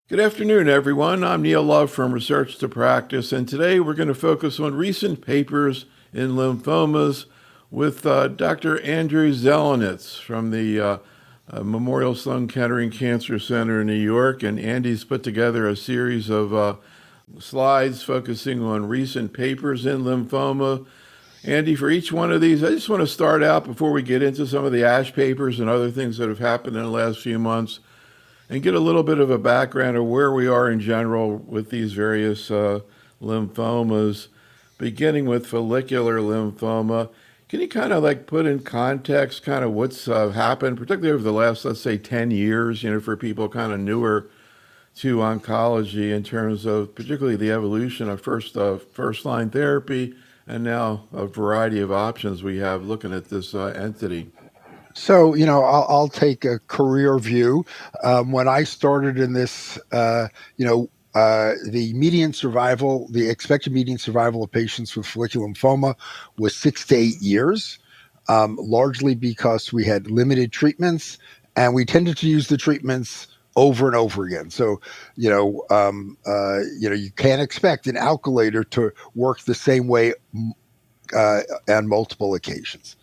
Good afternoon, everyone. I'm Neil Love from Research to Practice, and today we're going to focus on recent papers in lymphomas with Dr. Andrew Zelenetz from the Memorial Sloan Kettering Cancer Center in New York. And Andy's put together a series of slides focusing on recent papers in lymphoma. Andy, for each one of these, I just want to start out before we get into some of the ASH papers and other things that have happened in the last few months and get a little bit of a background of where we are in general with these various lymphomas, beginning with follicular lymphoma. Can you kind of like put in context kind of what's happened, particularly over the last, let's say, 10 years, for people kind of newer to oncology in terms of particularly the evolution of first line therapy and now a variety of options we have looking at this entity? So, I'll take a career view. When I started in this, the expected median survival of patients with follicular lymphoma was 6 to 8 years, largely because we had limited treatments and we tended to use the treatments over and over again. So, you can't expect an alkylator to work the same way on multiple occasions.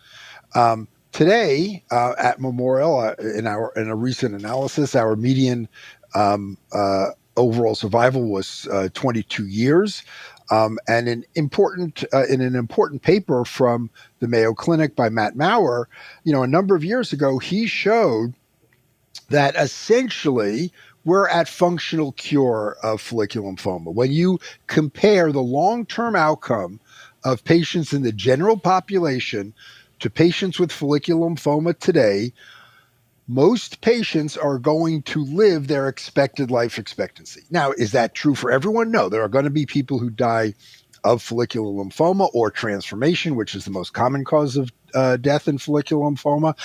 Today, at Memorial, in a recent analysis, our median overall survival was 22 years. And in an important paper from the Mayo Clinic by Matt Maurer, a number of years ago, he showed that essentially we're at functional cure of follicular lymphoma. When you compare the long-term outcome of patients in the general population to patients with follicular lymphoma today, most patients are going to live their expected life expectancy. Now, is that true for everyone? No, there are going to be people who die of follicular lymphoma or transformation, which is the most common cause of death in follicular lymphoma,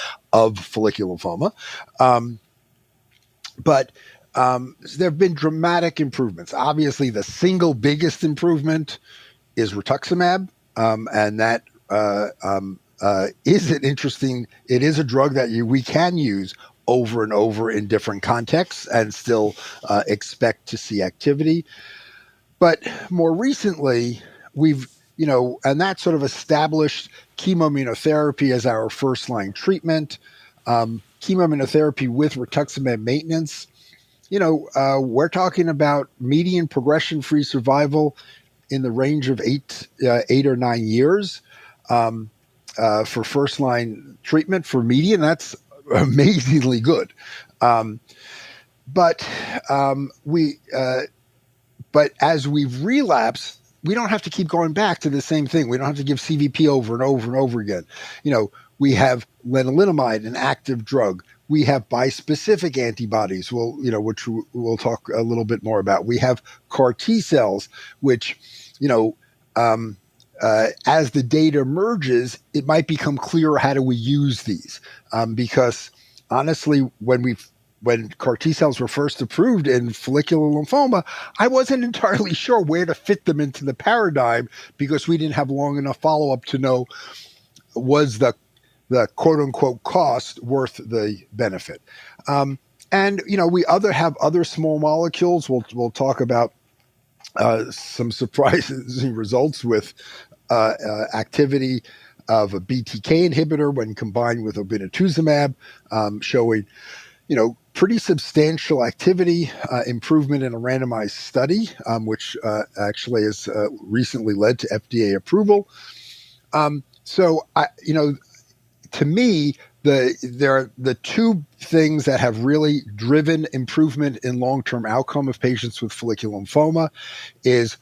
But there have been dramatic improvements. Obviously, the single biggest improvement is rituximab, and that is it is a drug that we can use over and over in different contexts and still expect to see activity. But more recently, and that sort of established chemoimmunotherapy as our first line treatment. Chemoimmunotherapy with rituximab maintenance. We're talking about median progression-free survival in the range of 8 or 9 years. For first line treatment for median, that's amazingly good. But as we've relapsed, we don't have to keep going back to the same thing. We don't have to give CVP over and over and over again. We have lenalidomide, an active drug. We have bispecific antibodies, which we'll talk a little bit more about. We have CAR T cells, which, as the data emerges, it might become clearer how do we use these. Because honestly, when CAR T cells were first approved in follicular lymphoma, I wasn't entirely sure where to fit them into the paradigm because we didn't have long enough follow-up to know was the quote unquote cost worth the benefit. And we have other small molecules. We'll talk about some surprising results with activity of a BTK inhibitor when combined with obinutuzumab, showing pretty substantial activity, improvement in a randomized study, which actually has recently led to FDA approval. To me, there are the two things that have really driven improvement in long-term outcome of patients with follicular lymphoma is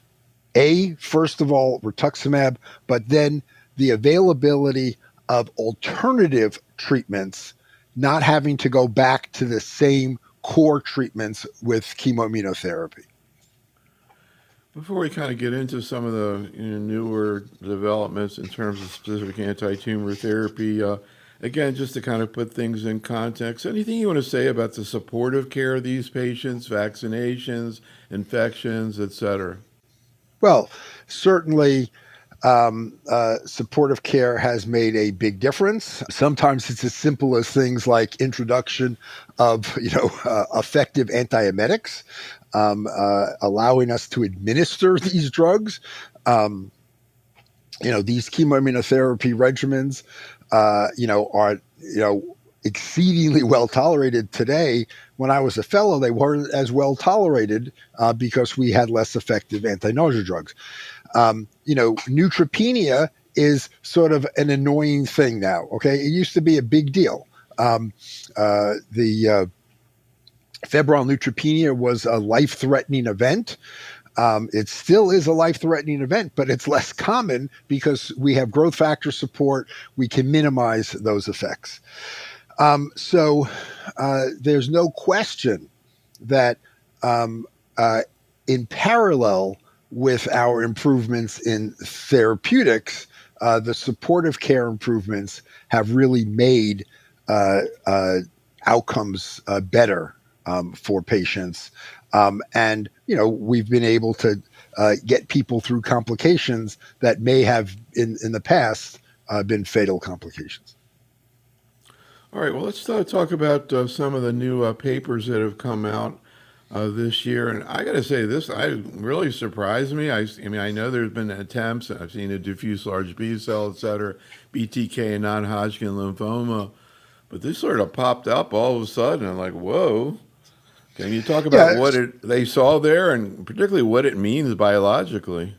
first of all, rituximab, but then the availability of alternative treatments, not having to go back to the same core treatments with chemoimmunotherapy. Before we kind of get into some of the newer developments in terms of specific anti-tumor therapy, again, just to kind of put things in context, anything you want to say about the supportive care of these patients, vaccinations, infections, et cetera? Well, certainly supportive care has made a big difference. Sometimes it's as simple as things like introduction of, effective antiemetics, allowing us to administer these drugs. These chemoimmunotherapy regimens, are, exceedingly well tolerated today. When I was a fellow, they weren't as well tolerated because we had less effective anti-nausea drugs. Neutropenia is sort of an annoying thing now. Okay, it used to be a big deal. The febrile neutropenia was a life-threatening event. It still is a life-threatening event, but it's less common because we have growth factor support. We can minimize those effects. So there's no question that in parallel with our improvements in therapeutics, the supportive care improvements have really made outcomes better for patients. And, we've been able to get people through complications that may have in the past been fatal complications. All right, well, let's talk about some of the new papers that have come out this year. And I got to say, this really surprised me. I mean, I know there's been attempts. I've seen a diffuse large B cell, et cetera, BTK and non-Hodgkin lymphoma. But this sort of popped up all of a sudden. I'm like, whoa. Can you talk about what they saw there and particularly what it means biologically?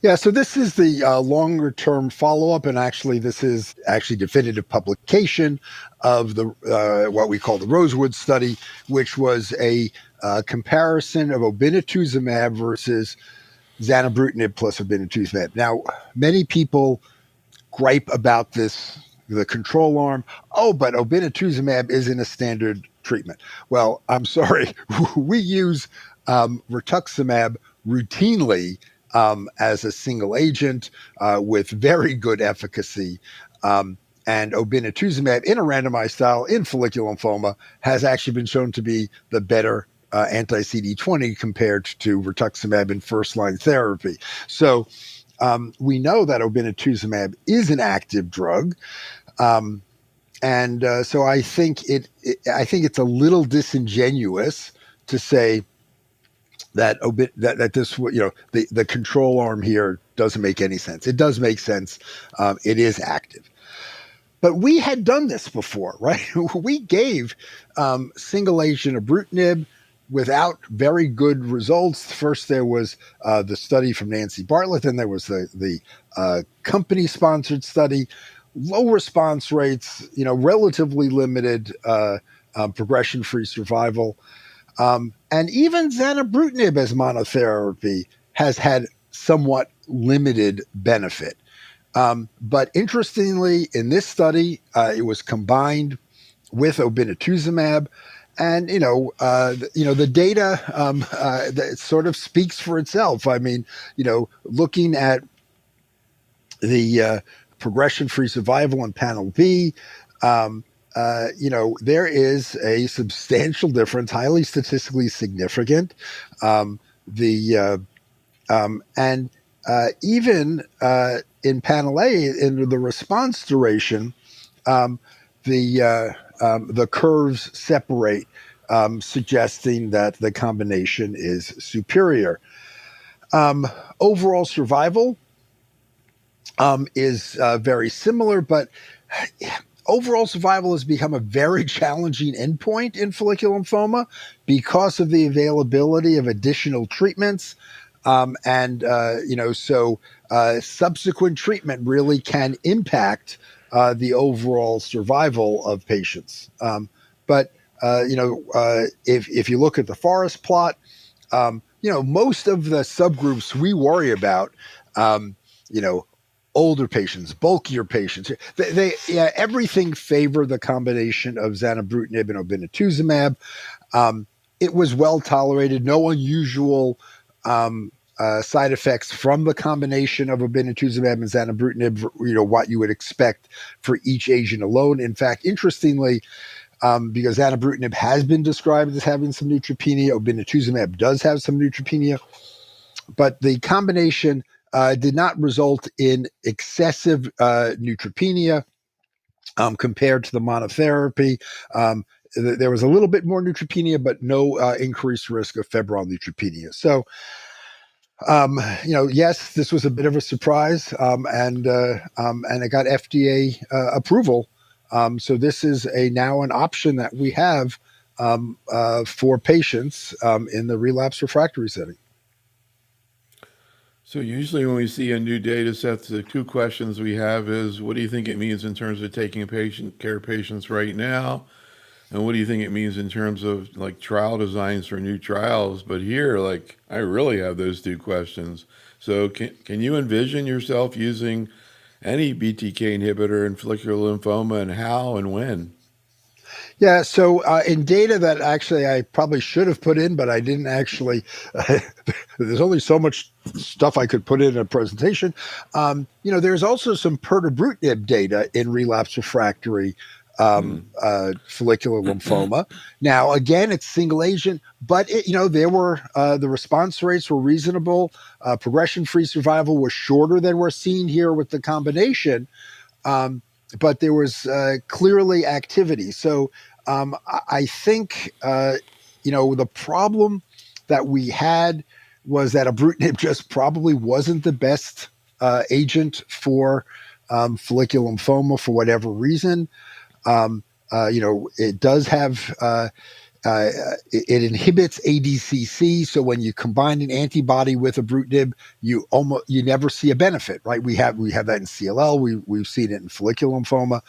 Yeah, so this is the longer term follow up, and actually, this is actually definitive publication of the what we call the Rosewood study, which was a comparison of obinutuzumab versus zanubrutinib plus obinutuzumab. Now, many people gripe about the control arm. Oh, but obinutuzumab isn't a standard treatment. Well, I'm sorry, we use rituximab routinely as a single agent with very good efficacy. And obinutuzumab in a randomized trial in follicular lymphoma has actually been shown to be the better anti-CD20 compared to rituximab in first-line therapy. So we know that obinutuzumab is an active drug. So I think it's a little disingenuous to say that this, the control arm here doesn't make any sense. It does make sense. It is active. But we had done this before, right? We gave single agent ibrutinib without very good results. First, there was the study from Nancy Bartlett, then there was the company-sponsored study. Low response rates, relatively limited progression-free survival. And even zanubrutinib as monotherapy has had somewhat limited benefit. But interestingly, in this study, it was combined with obinutuzumab. And, the data that sort of speaks for itself. I mean, looking at the progression-free survival in panel B, there is a substantial difference, highly statistically significant. And even in panel A, in the response duration, the curves separate, suggesting that the combination is superior. Overall survival is very similar, but overall survival has become a very challenging endpoint in follicular lymphoma because of the availability of additional treatments. Subsequent treatment really can impact the overall survival of patients. If you look at the forest plot, most of the subgroups we worry about, older patients, bulkier patients, everything favor the combination of zanubrutinib and obinutuzumab. It was well tolerated, no unusual side effects from the combination of obinutuzumab and zanubrutinib, what you would expect for each agent alone. In fact, interestingly, because zanubrutinib has been described as having some neutropenia, obinutuzumab does have some neutropenia, but the combination did not result in excessive neutropenia compared to the monotherapy. There was a little bit more neutropenia, but no increased risk of febrile neutropenia. So, yes, this was a bit of a surprise, and it got FDA approval. So this is now an option that we have for patients in the relapse refractory setting. So usually when we see a new data set, the two questions we have is, what do you think it means in terms of taking care of patients right now? And what do you think it means in terms of like trial designs for new trials? But here, like, I really have those two questions. So can you envision yourself using any BTK inhibitor in follicular lymphoma, and how and when? Yeah, so in data that actually I probably should have put in, but I didn't actually. There's only so much stuff I could put in a presentation. There's also some pirtobrutinib data in relapse refractory Hmm. follicular lymphoma. Now, again, it's single agent, but there were the response rates were reasonable. Progression-free survival was shorter than we're seeing here with the combination. But there was clearly activity. So I think the problem that we had was that ibrutinib just probably wasn't the best agent for follicular lymphoma for whatever reason. It does have it inhibits ADCC. So when you combine an antibody with ibrutinib, you never see a benefit, right? We have that in CLL. We've seen it in follicular lymphoma.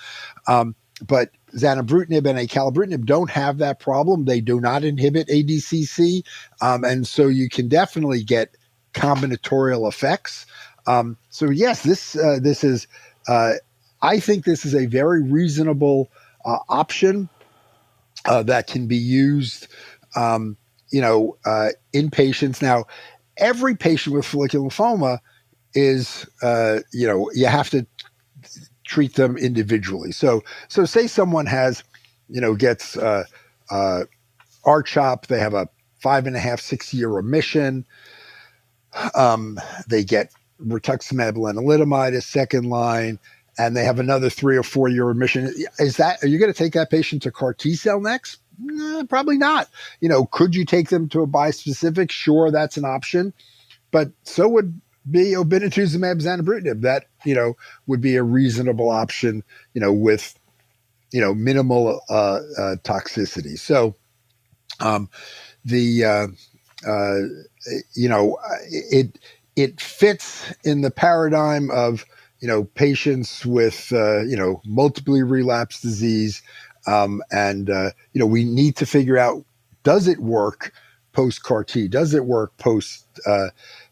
But zanubrutinib and acalabrutinib don't have that problem. They do not inhibit ADCC, and so you can definitely get combinatorial effects. So yes, this is. I think this is a very reasonable option that can be used, in patients. Now, every patient with follicular lymphoma is, you have to treat them individually. So say someone gets RCHOP, they have a 5.5, 6 year remission. They get rituximab lenalidomide as second line, and they have another 3 or 4 year remission. Are you going to take that patient to CAR T cell next? Probably not. Could you take them to a bispecific? Sure, that's an option, but so would be obinutuzumab zanubrutinib. That would be a reasonable option. With minimal toxicity. So the it fits in the paradigm of patients with multiply relapsed disease, and we need to figure out, does it work post CAR T? Does it work post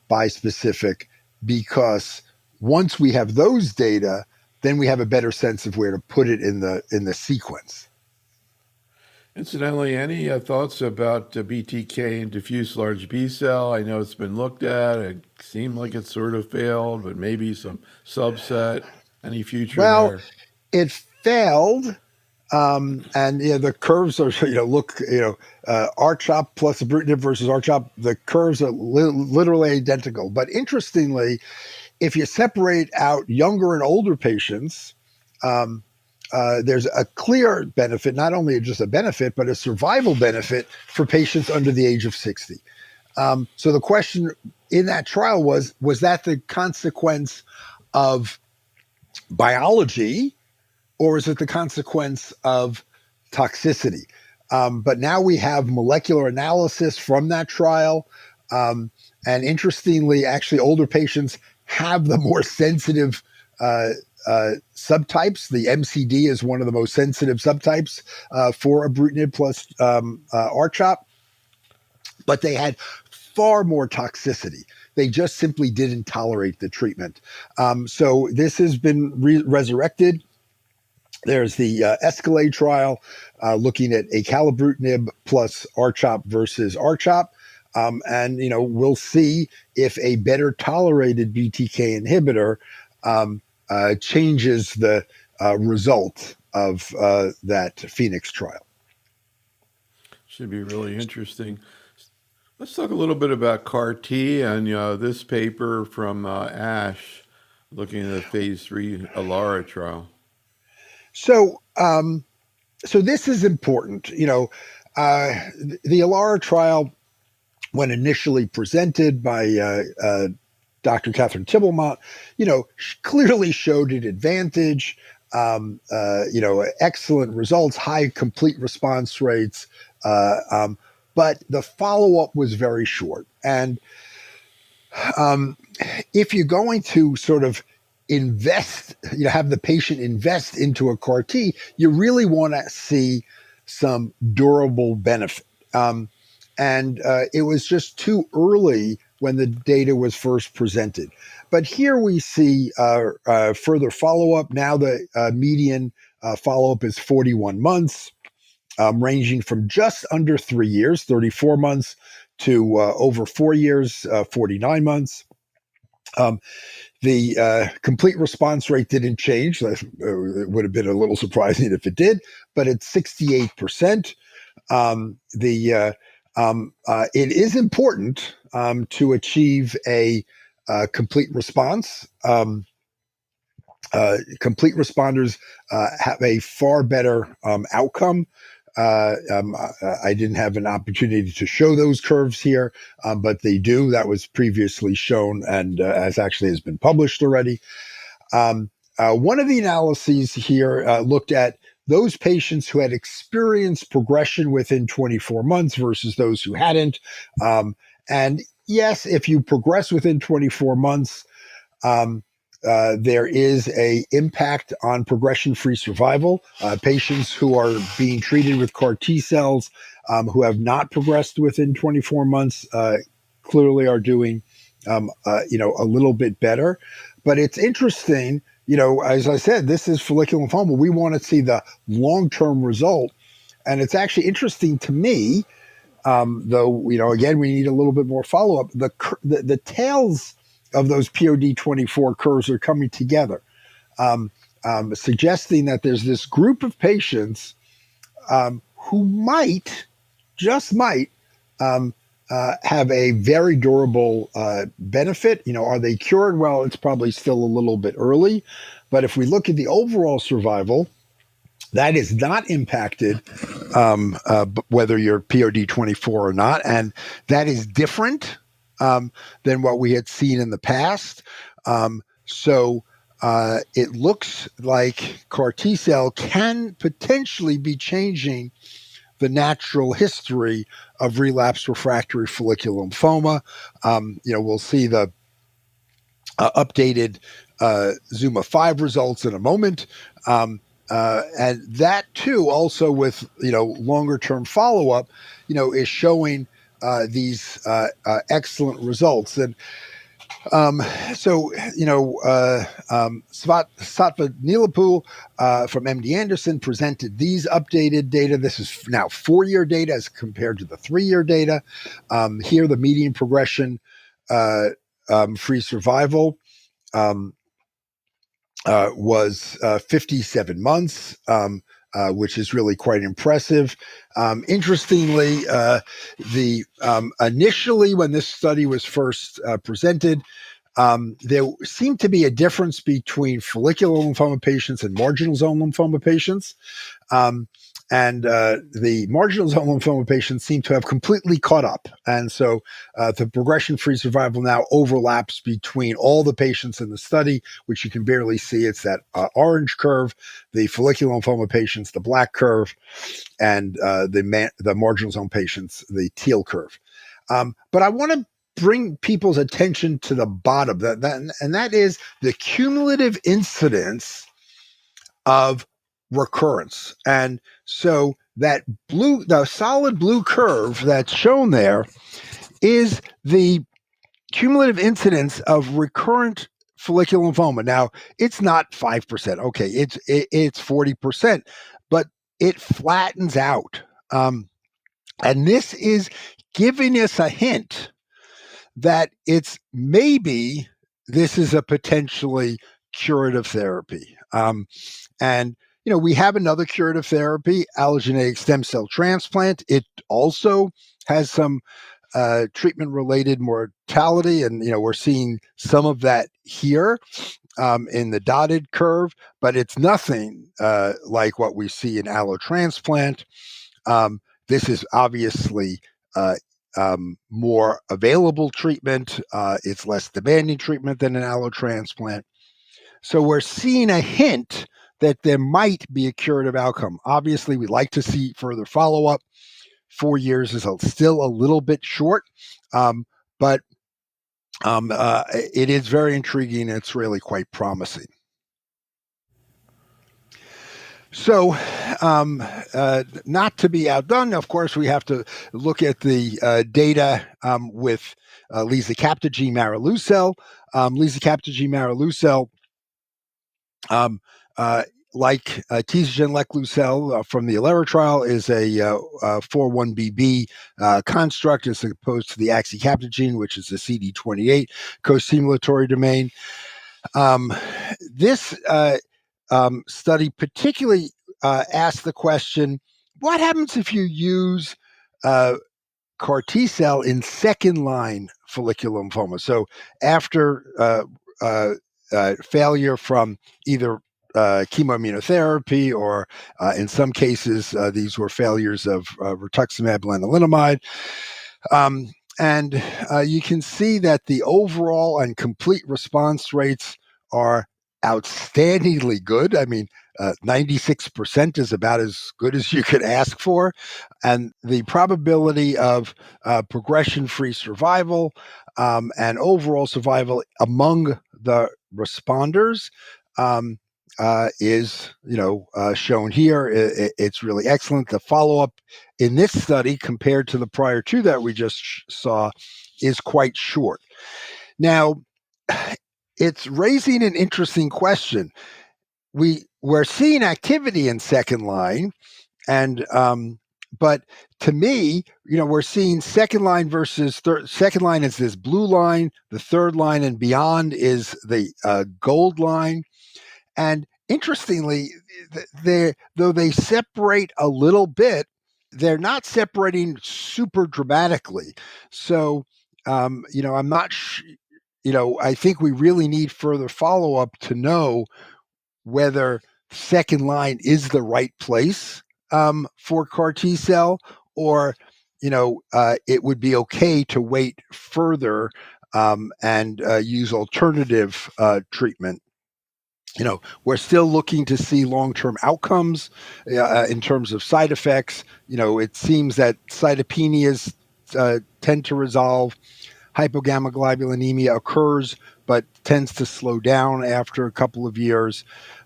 bispecific? Because once we have those data, then we have a better sense of where to put it in the sequence. Incidentally, any thoughts about BTK and diffuse large B cell? I know it's been looked at. It seemed like it sort of failed, but maybe some subset. Any future Well, there? it failed. And the curves are RCHOP plus ibrutinib versus RCHOP. The curves are literally identical. But interestingly, if you separate out younger and older patients, there's a clear benefit, not only just a benefit, but a survival benefit for patients under the age of 60. So the question in that trial was that the consequence of biology, or is it the consequence of toxicity? But now we have molecular analysis from that trial. And interestingly, actually, older patients have the more sensitive subtypes. The MCD is one of the most sensitive subtypes for ibrutinib plus RCHOP, but they had far more toxicity. They just simply didn't tolerate the treatment. So this has been resurrected. There's the Escalade trial looking at acalabrutinib plus RCHOP versus RCHOP. And we'll see if a better tolerated BTK inhibitor changes the result of that Phoenix trial. Should be really interesting. Let's talk a little bit about CAR T and this paper from ASH looking at the phase 3 ALARA trial. So, so this is important. The Alara trial, when initially presented by Dr. Catherine Tibelmont, clearly showed an advantage. Excellent results, high complete response rates, but the follow up was very short. And um, if you're going to sort of invest, have the patient invest into a CAR T, you really want to see some durable benefit. And it was just too early when the data was first presented. But here we see further follow up. Now the median follow up is 41 months, ranging from just under 3 years, 34 months, to over 4 years, 49 months. The complete response rate didn't change. It would have been a little surprising if it did, but it's 68%. It is important to achieve a complete response. Complete responders have a far better outcome. I didn't have an opportunity to show those curves here, but they do. That was previously shown and as actually has been published already. One of the analyses here looked at those patients who had experienced progression within 24 months versus those who hadn't. And yes, if you progress within 24 months, there is a impact on progression-free survival. Patients who are being treated with CAR T cells who have not progressed within 24 months clearly are doing, a little bit better. But it's interesting, as I said, this is follicular lymphoma. We want to see the long-term result. And it's actually interesting to me, though, again, we need a little bit more follow-up. The tails of those POD24 curves are coming together, suggesting that there's this group of patients who just might, have a very durable benefit. Are they cured? Well, it's probably still a little bit early. But if we look at the overall survival, that is not impacted whether you're POD24 or not. And that is different than what we had seen in the past. So it looks like CAR T cell can potentially be changing the natural history of relapsed refractory follicular lymphoma. We'll see the updated Zuma 5 results in a moment. And that too, also with, longer term follow-up, is showing these excellent results. And Satva Neelapu from MD Anderson presented these updated data. This is now 4-year data as compared to the 3-year data. Here, the median progression free survival was 57 months, which is really quite impressive. Interestingly, initially when this study was first presented, there seemed to be a difference between follicular lymphoma patients and marginal zone lymphoma patients. And the marginal zone lymphoma patients seem to have completely caught up. And so the progression-free survival now overlaps between all the patients in the study, which you can barely see. It's that orange curve, the follicular lymphoma patients, the black curve, and the marginal zone patients, the teal curve. But I want to bring people's attention to the bottom, and that is the cumulative incidence of recurrence. And so the solid blue curve that's shown there is the cumulative incidence of recurrent follicular lymphoma. Now, it's not 5%. Okay, it's 40%, but it flattens out. And this is giving us a hint that it's maybe this is a potentially curative therapy. And we have another curative therapy, allogeneic stem cell transplant. It also has some treatment-related mortality, and we're seeing some of that here in the dotted curve, but it's nothing like what we see in allotransplant. This is obviously uh, more available treatment. It's less demanding treatment than an allotransplant. So we're seeing a hint that there might be a curative outcome. Obviously, we'd like to see further follow-up. 4 years is still a little bit short, but it is very intriguing. And it's really quite promising. So, not to be outdone, of course, we have to look at the data with lisacabtagene maraleucel. Lisacabtagene maraleucel, like Tesogen leclucel from the Alera trial, is a 4-1BB construct as opposed to the axicabtagene, which is a CD28 co-stimulatory domain. This study particularly asked the question, what happens if you use CAR T cell in second-line follicular lymphoma? So after failure from either chemoimmunotherapy or in some cases, these were failures of rituximab lenalidomide. And you can see that the overall and complete response rates are outstandingly good. I mean, 96% is about as good as you could ask for. And the probability of progression-free survival and overall survival among the responders is, shown here. It's really excellent. The follow-up in this study compared to the prior two that we just saw is quite short. Now, it's raising an interesting question. We're seeing activity in second line, and but to me, we're seeing second line versus third. Second line is this blue line. The third line and beyond is the gold line. And interestingly, though they separate a little bit, they're not separating super dramatically. So, I'm not. I think we really need further follow up to know whether second line is the right place for CAR T cell, or it would be okay to wait further and use alternative treatment. We're still looking to see long-term outcomes in terms of side effects. It seems that cytopenias tend to resolve. Hypogammaglobulinemia occurs, but tends to slow down after a couple of years.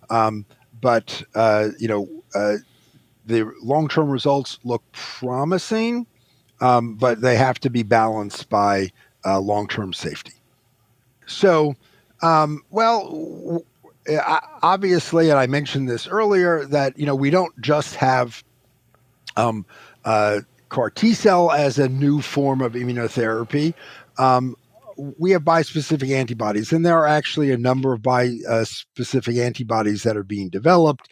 But the long-term results look promising, but they have to be balanced by long-term safety. So, obviously, and I mentioned this earlier, that we don't just have CAR T cell as a new form of immunotherapy. We have bispecific antibodies, and there are actually a number of bispecific antibodies that are being developed.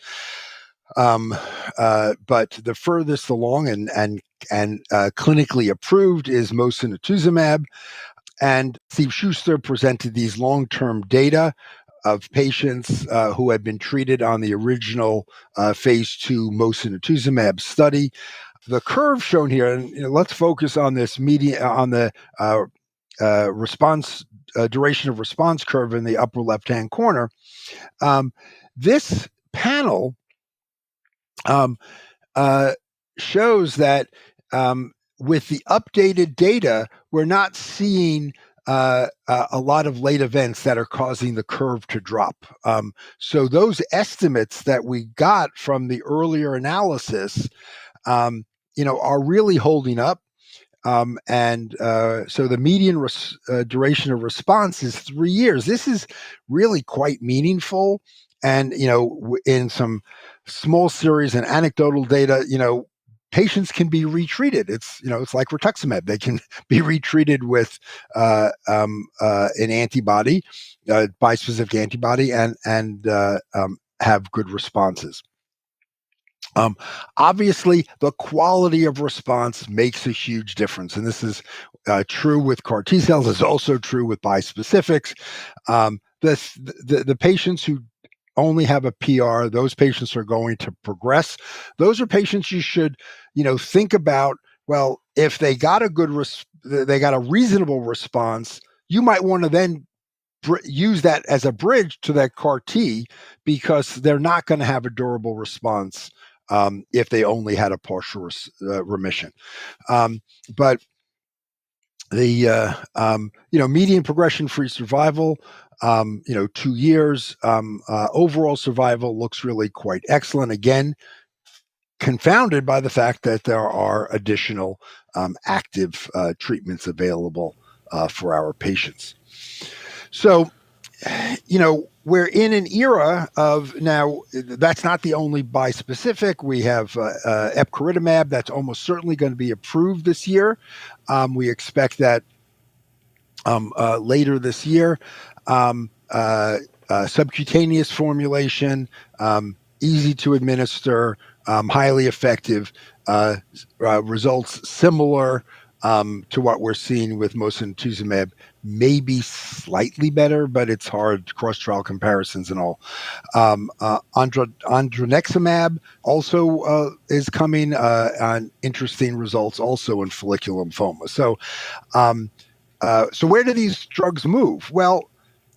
But the furthest along and clinically approved is mosunetuzumab. And Steve Schuster presented these long-term data of patients who had been treated on the original phase 2 mosunetuzumab study. The curve shown here, and let's focus on this on the response duration of response curve in the upper left-hand corner. This panel shows that with the updated data, we're not seeing a lot of late events that are causing the curve to drop. So those estimates that we got from the earlier analysis, are really holding up. So the median duration of response is 3 years. This is really quite meaningful. And, in some small series and anecdotal data, patients can be retreated. It's like rituximab. They can be retreated with an antibody, bispecific antibody, and have good responses. Um, Obviously, the quality of response makes a huge difference, and this is true with CAR T cells. Is also true with bispecifics. The patients who only have a PR, those patients are going to progress. Those are patients you should, think about. Well, if they got they got a reasonable response, you might want to then use that as a bridge to that CAR T because they're not going to have a durable response if they only had a partial remission. But the median progression-free survival, 2 years. Overall survival looks really quite excellent. Again, confounded by the fact that there are additional active treatments available for our patients. So, we're in an era of now. That's not the only bispecific. We have epcoritamab that's almost certainly going to be approved this year. We expect that later this year. Subcutaneous formulation, easy to administer, highly effective, results similar to what we're seeing with mosunetuzumab, maybe slightly better, but it's hard, cross-trial comparisons and all. Andronexumab also is coming on interesting results also in follicular lymphoma. So where do these drugs move? Well,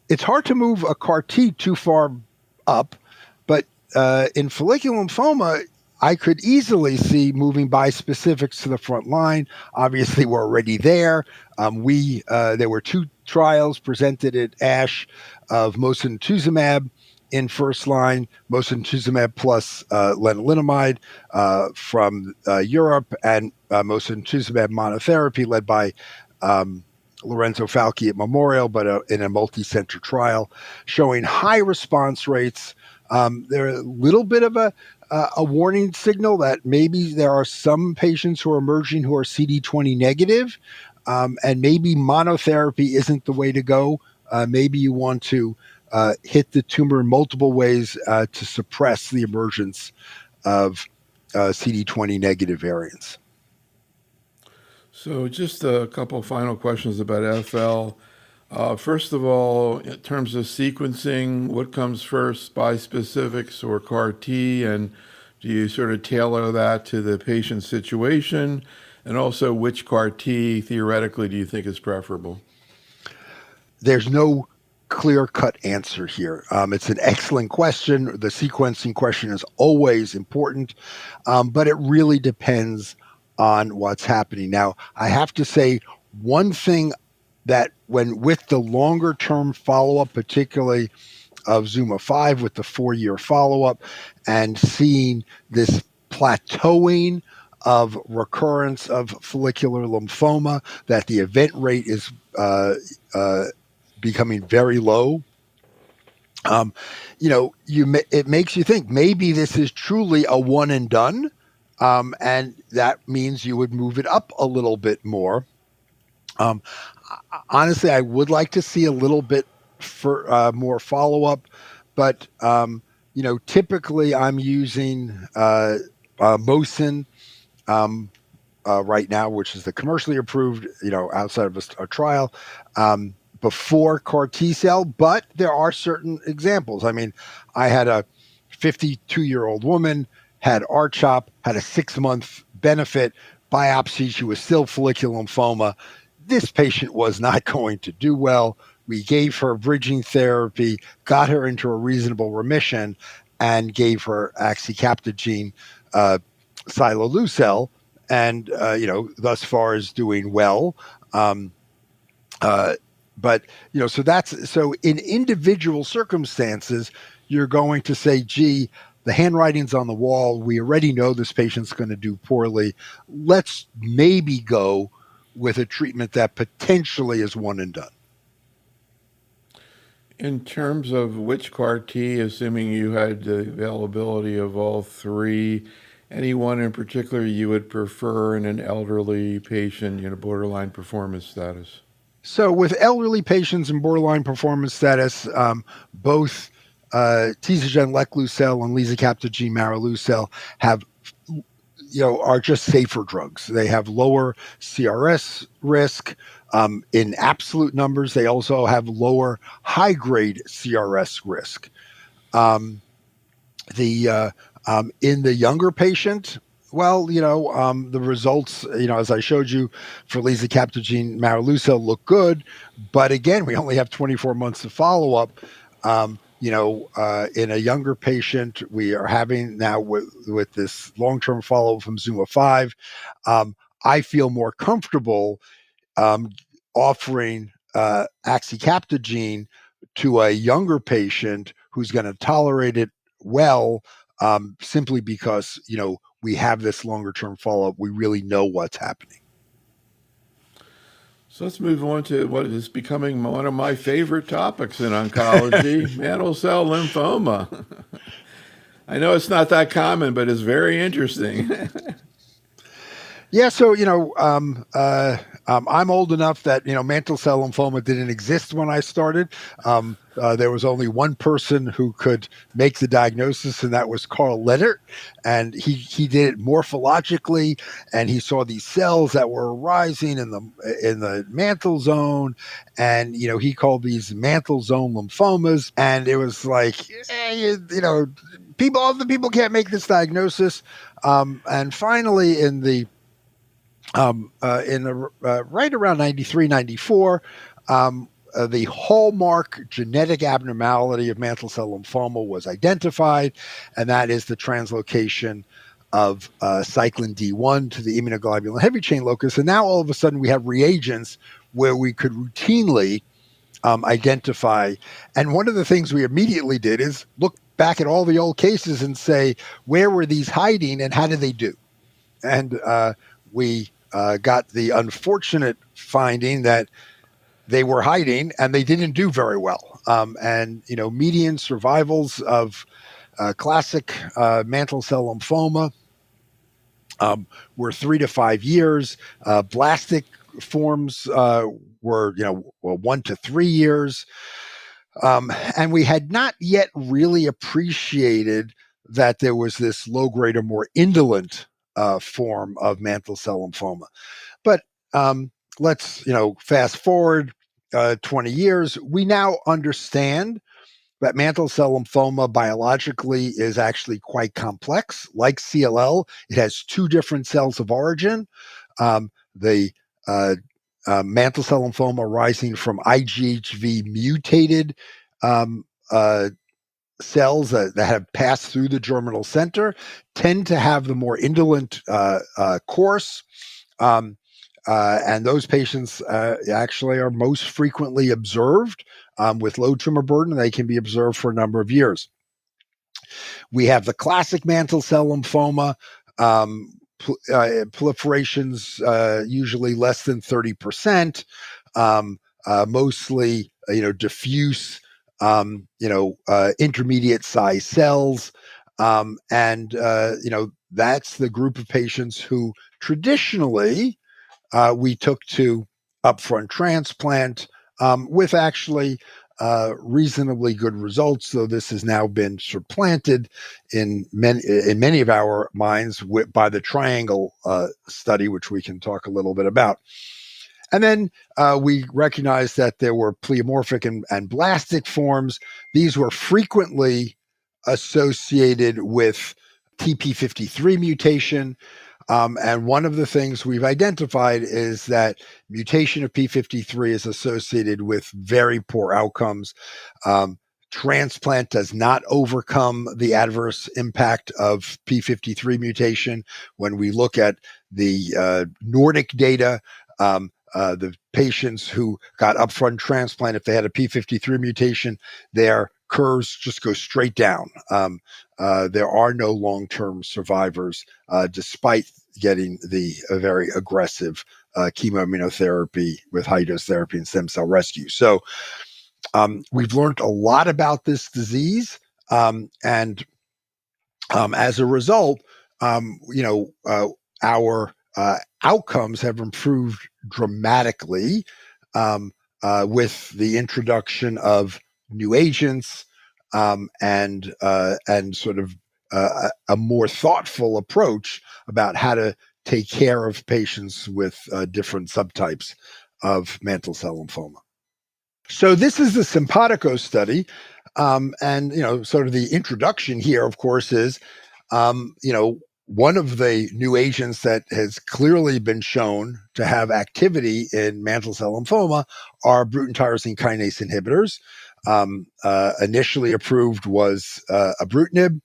it's hard to move a CAR T too far up, but in follicular lymphoma, I could easily see moving bispecifics to the front line. Obviously, we're already there. There were 2 trials presented at ASH of mosunetuzumab in first line, mosunetuzumab plus lenalidomide from Europe, and mosunetuzumab monotherapy led by Lorenzo Falchi at Memorial, but in a multi-center trial showing high response rates. They're a little bit of a warning signal that maybe there are some patients who are emerging who are CD20 negative, and maybe monotherapy isn't the way to go. Maybe you want to hit the tumor in multiple ways to suppress the emergence of CD20 negative variants. So just a couple final questions about FL. First of all, in terms of sequencing, what comes first, bispecifics or CAR T, and do you sort of tailor that to the patient situation? And also, which CAR T theoretically do you think is preferable? There's no clear-cut answer here. It's an excellent question. The sequencing question is always important, but it really depends on what's happening. Now, I have to say one thing that when with the longer term follow-up, particularly of Zuma 5 with the 4-year follow-up and seeing this plateauing of recurrence of follicular lymphoma, that the event rate is becoming very low. It makes you think maybe this is truly a one and done. And that means you would move it up a little bit more. Honestly, I would like to see a little bit for more follow up, but typically I'm using Mosun right now, which is the commercially approved, outside of a trial. Before CAR T cell, but there are certain examples. I mean, I had a 52-year-old woman, had R-CHOP, had a 6-month benefit biopsy. She was still follicular lymphoma. This patient was not going to do well. We gave her bridging therapy, got her into a reasonable remission, and gave her axicabtagene silolucel, and thus far is doing well. But so in individual circumstances, you're going to say, gee, the handwriting's on the wall. We already know this patient's going to do poorly. Let's maybe go with a treatment that potentially is one and done. In terms of which CAR T, assuming you had the availability of all 3, anyone in particular you would prefer in an elderly patient, borderline performance status? So with elderly patients in borderline performance status, both Tesogen-leclucel and lisacaptogene have, are just safer drugs. They have lower CRS risk. In absolute numbers, they also have lower high-grade CRS risk. In the younger patient, well, the results, as I showed you for lisacaptogene maraleucel look good, but again, we only have 24 months of follow up. In a younger patient, we are having now with this long-term follow-up from Zuma 5, I feel more comfortable um, offering axicaptogene to a younger patient who's going to tolerate it well, simply because we have this longer term follow up. We really know what's happening. So let's move on to what is becoming one of my favorite topics in oncology, mantle cell lymphoma. I know it's not that common, but it's very interesting. Yeah, so I'm old enough that mantle cell lymphoma didn't exist when I started. There was only one person who could make the diagnosis, and that was Carl Leonard. And he did it morphologically, and he saw these cells that were arising in the mantle zone, and he called these mantle zone lymphomas. And it was like, other people can't make this diagnosis. And finally, right around 93, 94, the hallmark genetic abnormality of mantle cell lymphoma was identified, and that is the translocation of cyclin D1 to the immunoglobulin heavy chain locus. And now all of a sudden we have reagents where we could routinely identify. And one of the things we immediately did is look back at all the old cases and say, where were these hiding and how did they do? And we got the unfortunate finding that they were hiding and they didn't do very well. Median survivals of classic mantle cell lymphoma were 3 to 5 years. Blastic forms were 1 to 3 years. And we had not yet really appreciated that there was this low grade or more indolent form of mantle cell lymphoma. But let's fast forward 20 years. We now understand that mantle cell lymphoma biologically is actually quite complex. Like CLL, it has 2 different cells of origin. The mantle cell lymphoma arising from IgHV mutated cells that have passed through the germinal center tend to have the more indolent course. And those patients actually are most frequently observed with low tumor burden. They can be observed for a number of years. We have the classic mantle cell lymphoma, proliferations usually less than 30%, mostly diffuse, intermediate size cells, and that's the group of patients who traditionally we took to upfront transplant with actually reasonably good results, though this has now been supplanted in many of our minds by the triangle study, which we can talk a little bit about. And then we recognized that there were pleomorphic and blastic forms. These were frequently associated with TP53 mutation. And one of the things we've identified is that mutation of P53 is associated with very poor outcomes. Transplant does not overcome the adverse impact of P53 mutation. When we look at the Nordic data, the patients who got upfront transplant, if they had a P53 mutation, their curves just go straight down. There are no long-term survivors, despite getting the very aggressive chemoimmunotherapy with high-dose therapy and stem cell rescue. So we've learned a lot about this disease, and as a result, our outcomes have improved dramatically with the introduction of new agents, and sort of a more thoughtful approach about how to take care of patients with different subtypes of mantle cell lymphoma. So this is the Simpatico study, and sort of the introduction here, of course, is one of the new agents that has clearly been shown to have activity in mantle cell lymphoma are Bruton tyrosine kinase inhibitors. Initially approved was ibrutinib,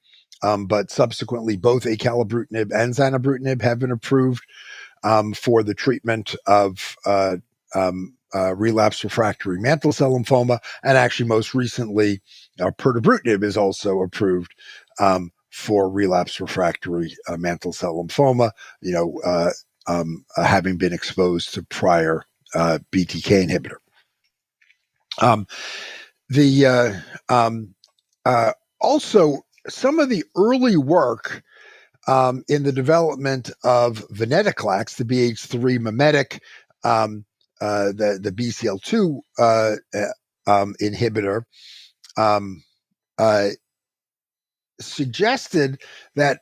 but subsequently both acalabrutinib and zanubrutinib have been approved for the treatment of relapsed refractory mantle cell lymphoma, and actually most recently, pirtobrutinib is also approved for relapsed refractory mantle cell lymphoma. Having been exposed to prior BTK inhibitor. Also, some of the early work in the development of venetoclax, the BH3 mimetic, the BCL2 inhibitor, suggested that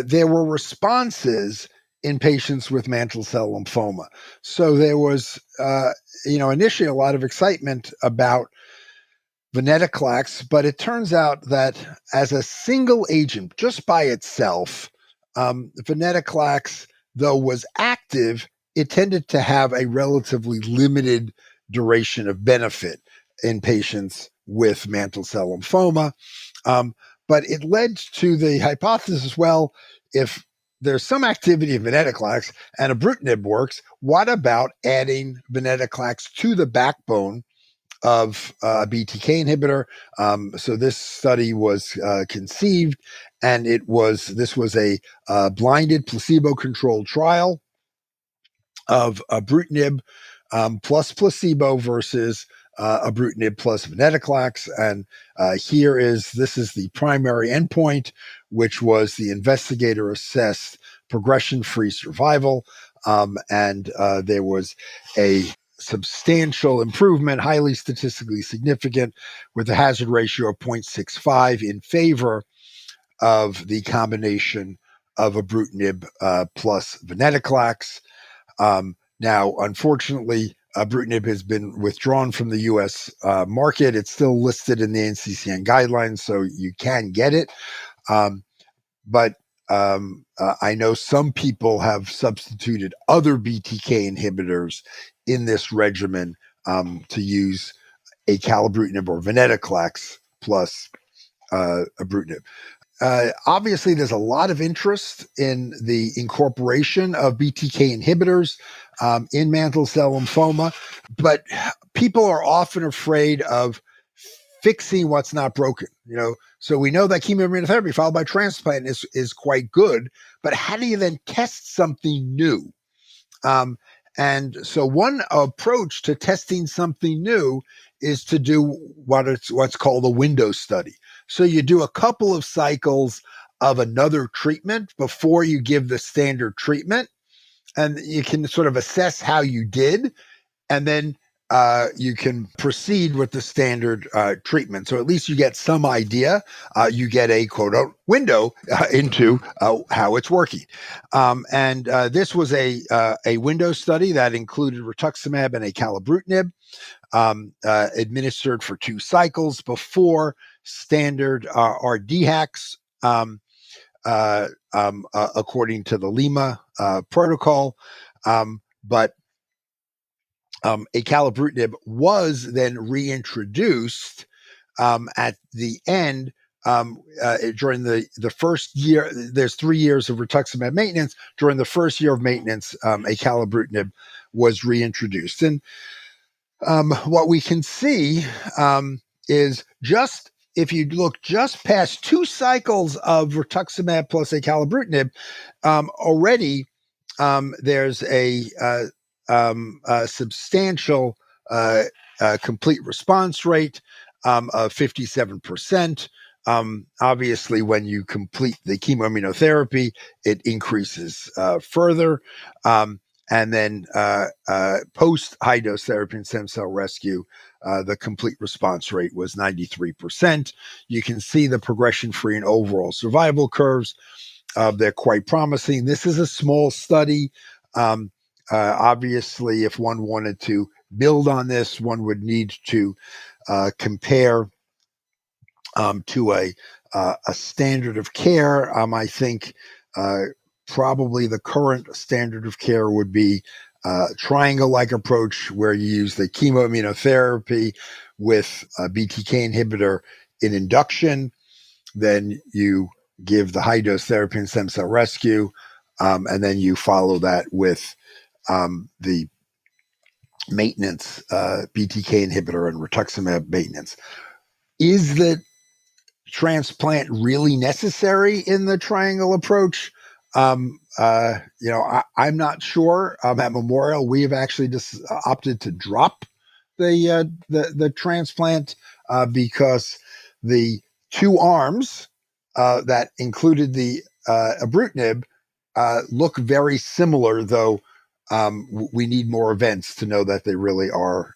there were responses in patients with mantle cell lymphoma. So there was, initially a lot of excitement about venetoclax, but it turns out that as a single agent, just by itself, venetoclax, though was active, it tended to have a relatively limited duration of benefit in patients with mantle cell lymphoma. But it led to the hypothesis, well, if there's some activity in venetoclax and ibrutinib works, what about adding venetoclax to the backbone of a BTK inhibitor? So this study was conceived, and this was a blinded placebo-controlled trial of ibrutinib plus placebo versus ibrutinib plus venetoclax. And this is the primary endpoint, which was the investigator-assessed progression-free survival. And there was a substantial improvement, highly statistically significant, with a hazard ratio of 0.65 in favor of the combination of ibrutinib plus venetoclax. Now, unfortunately, ibrutinib has been withdrawn from the U.S. Market. It's still listed in the NCCN guidelines, so you can get it. But I know some people have substituted other BTK inhibitors in this regimen to use acalabrutinib or venetoclax plus ibrutinib. Obviously, there's a lot of interest in the incorporation of BTK inhibitors in mantle cell lymphoma, but people are often afraid of fixing what's not broken. So we know that chemoimmunotherapy followed by transplant is quite good, but how do you then test something new? And so one approach to testing something new is to do what's called a window study. So you do a couple of cycles of another treatment before you give the standard treatment, and you can sort of assess how you did, and then you can proceed with the standard treatment. So at least you get some idea. You get a quote unquote window into how it's working. And this was a window study that included rituximab and acalabrutinib, administered for 2 cycles before standard RDHACs, according to the Lima protocol. But acalabrutinib was then reintroduced at the end during the first year. There's 3 years of rituximab maintenance. During the first year of maintenance, acalabrutinib was reintroduced. And what we can see is just if you look just past 2 cycles of rituximab plus acalabrutinib, already there's a substantial complete response rate of 57%. Obviously, when you complete the chemoimmunotherapy, it increases further. And then post high dose therapy and stem cell rescue, the complete response rate was 93%. You can see the progression free and overall survival curves. They're quite promising. This is a small study. Obviously, if one wanted to build on this, one would need to compare to a standard of care. I think probably the current standard of care would be triangle-like approach where you use the chemoimmunotherapy with a BTK inhibitor in induction. Then you give the high-dose therapy and stem cell rescue, and then you follow that with the maintenance BTK inhibitor and rituximab maintenance. Is the transplant really necessary in the triangle approach? I'm not sure. At Memorial, we have actually just opted to drop the transplant because the two arms that included the ibrutinib look very similar, though we need more events to know that they really are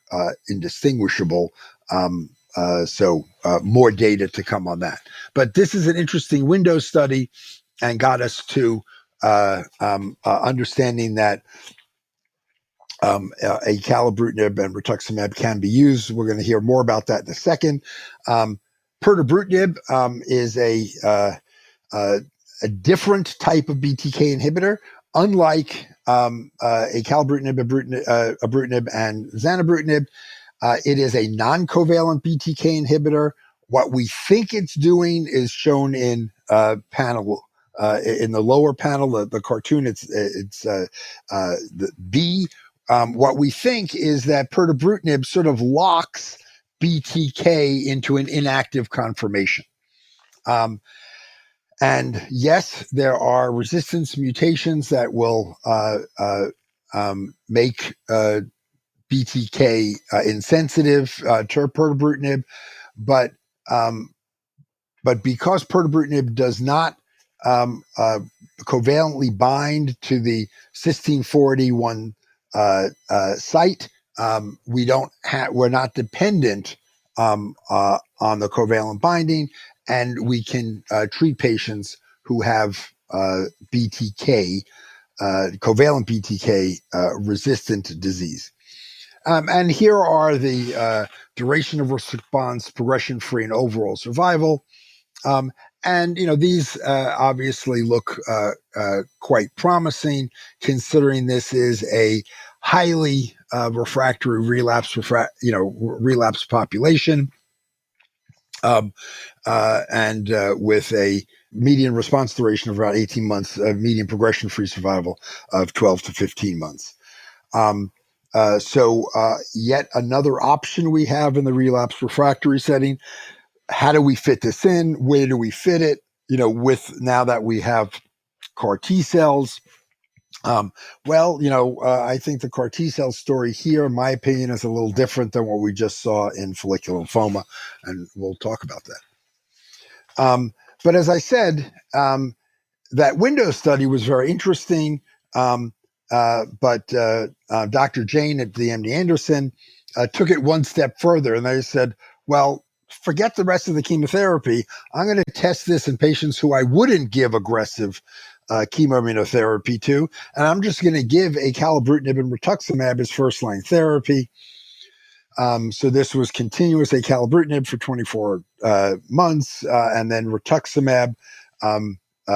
indistinguishable. So more data to come on that. But this is an interesting window study and got us to understanding that acalabrutinib and rituximab can be used. We're going to hear more about that in a second. Pirtobrutinib is a different type of BTK inhibitor, unlike acalabrutinib, ibrutinib, and zanubrutinib. It is a non-covalent BTK inhibitor. What we think it's doing is shown in panel in the lower panel, the cartoon. It's the B. What we think is that pirtobrutinib sort of locks BTK into an inactive conformation. And yes, there are resistance mutations that will make BTK insensitive to pirtobrutinib, but because pirtobrutinib does not covalently bind to the cysteine 481 site, we're not dependent on the covalent binding, and we can treat patients who have BTK, covalent BTK resistant disease. And here are the duration of response, progression-free, and overall survival. And these obviously look quite promising, considering this is a highly refractory relapse population, and with a median response duration of around 18 months, median progression-free survival of 12 to 15 months. So yet another option we have in the relapse refractory setting. How do we fit this in? Where do we fit it? With now that we have CAR T cells. I think the CAR T cell story here, in my opinion, is a little different than what we just saw in follicular lymphoma, and we'll talk about that. But as I said, that window study was very interesting. But Dr. Jane at the MD Anderson took it one step further, and they said, well, forget the rest of the chemotherapy. I'm going to test this in patients who I wouldn't give aggressive chemoimmunotherapy to, and I'm just going to give acalabrutinib and rituximab as first-line therapy. So this was continuous acalabrutinib for 24 months, and then rituximab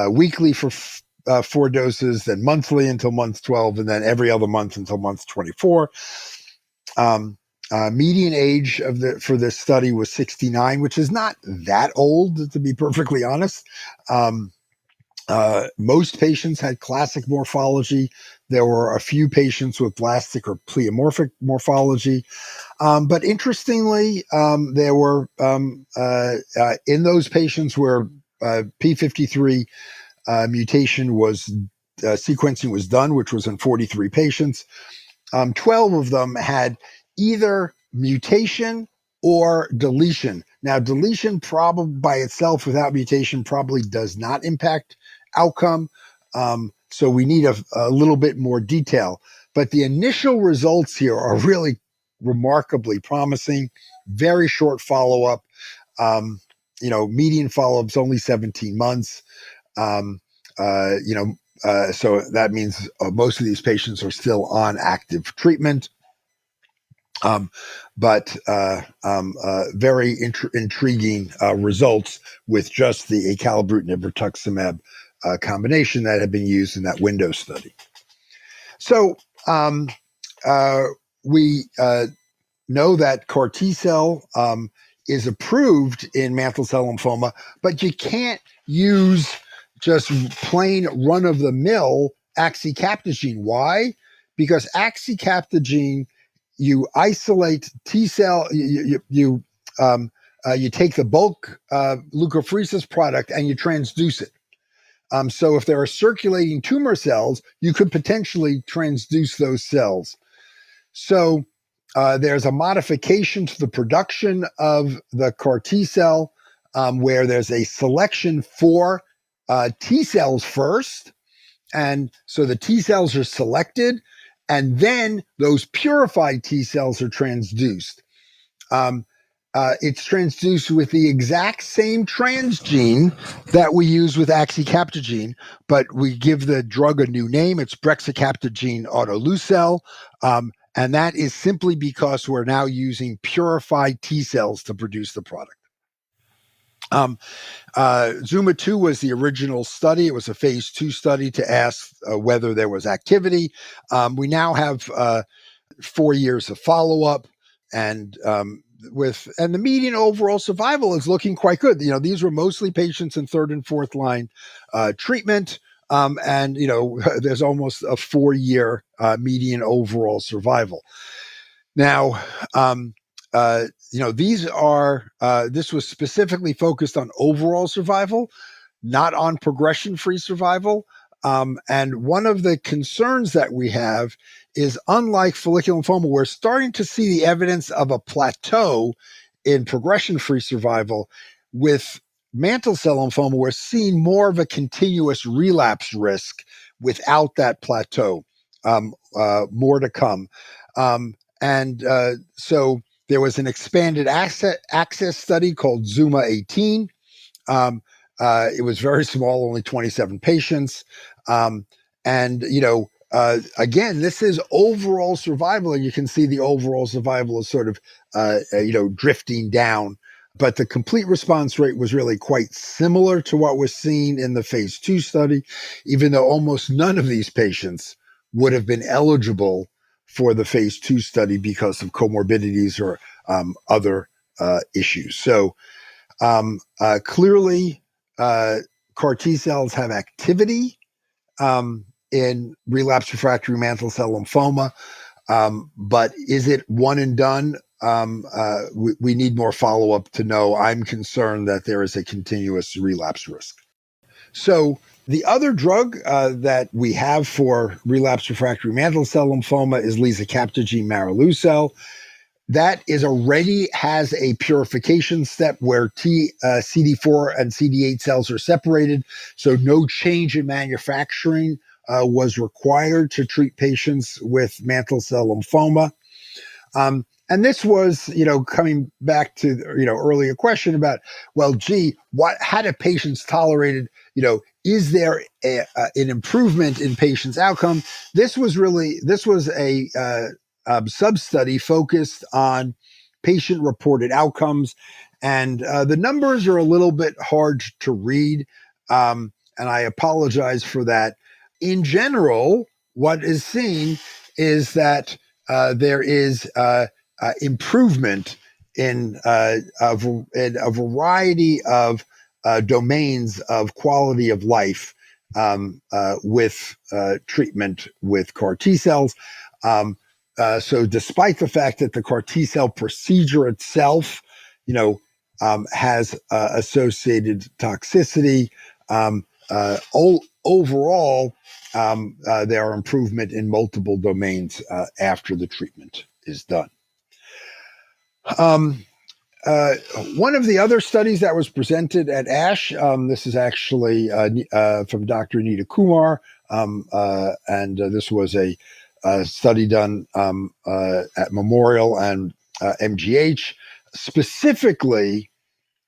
weekly for 4 doses, then monthly until month 12, and then every other month until month 24. Median age for this study was 69, which is not that old, to be perfectly honest. Most patients had classic morphology. There were a few patients with blastic or pleomorphic morphology. But interestingly, there were in those patients where P53 mutation was sequencing was done, which was in 43 patients. 12 of them had either mutation or deletion. Now, deletion probably by itself without mutation probably does not impact outcome. So we need a little bit more detail. But the initial results here are really remarkably promising. Very short follow-up. Median follow-up's only 17 months. Um, so that means most of these patients are still on active treatment. But very intriguing results with just the acalabrutinib rituximab combination that had been used in that window study. So we know that CAR T cell is approved in mantle cell lymphoma, but you can't use just plain run-of-the-mill axicabtagene. Why? Because axicabtagene, you isolate T cell, you take the bulk leukapheresis product and you transduce it. So if there are circulating tumor cells, you could potentially transduce those cells. So there's a modification to the production of the CAR T cell where there's a selection for T cells first. And so the T cells are selected, and then those purified T cells are transduced. It's transduced with the exact same transgene that we use with axicabtagene, but we give the drug a new name. It's brexacabtagene autoleucel. And that is simply because we're now using purified T cells to produce the product. Zuma 2 was the original study. It was a phase 2 study to ask whether there was activity. We now have 4 years of follow-up, and the median overall survival is looking quite good. These were mostly patients in third and fourth line treatment. And there's almost a 4-year median overall survival. Now, this was specifically focused on overall survival, not on progression-free survival. And one of the concerns that we have is, unlike follicular lymphoma, we're starting to see the evidence of a plateau in progression-free survival. With mantle cell lymphoma, we're seeing more of a continuous relapse risk without that plateau. More to come. So there was an expanded access study called Zuma 18. It was very small, only 27 patients. Again, this is overall survival, and you can see the overall survival is sort of, drifting down. But the complete response rate was really quite similar to what was seen in the phase 2 study, even though almost none of these patients would have been eligible for the phase 2 study because of comorbidities or other issues. So clearly, CAR T cells have activity in relapsed refractory mantle cell lymphoma, but is it one and done? We need more follow-up to know. I'm concerned that there is a continuous relapse risk. So the other drug that we have for relapsed refractory mantle cell lymphoma is lisacabtagene maraleucel. That already has a purification step where CD4 and CD8 cells are separated. So no change in manufacturing was required to treat patients with mantle cell lymphoma. And this was, coming back to, earlier question about, how do patients tolerate it? Is there an improvement in patients' outcome? This was a sub-study focused on patient-reported outcomes, and the numbers are a little bit hard to read, and I apologize for that. In general, what is seen is that there is improvement in a variety of domains of quality of life with treatment with CAR T cells. So despite the fact that the CAR T cell procedure itself, has associated toxicity, overall, there are improvement in multiple domains after the treatment is done. One of the other studies that was presented at ASH, this is actually from Dr. Nita Kumar, and this was a study done at Memorial and MGH, specifically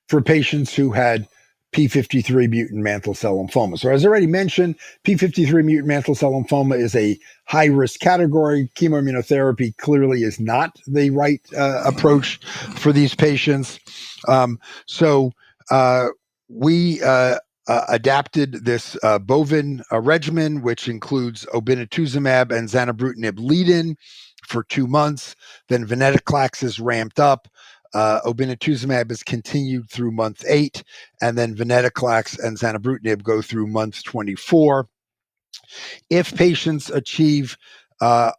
for patients who had p53 mutant mantle cell lymphoma. So as I already mentioned, p53 mutant mantle cell lymphoma is a high risk category. Chemoimmunotherapy clearly is not the right approach for these patients. So we adapted this bovin regimen, which includes obinutuzumab and zanubrutinib lead-in for 2 months. Then venetoclax is ramped up. Obinutuzumab is continued through month 8, and then venetoclax and zanubrutinib go through month 24. If patients achieve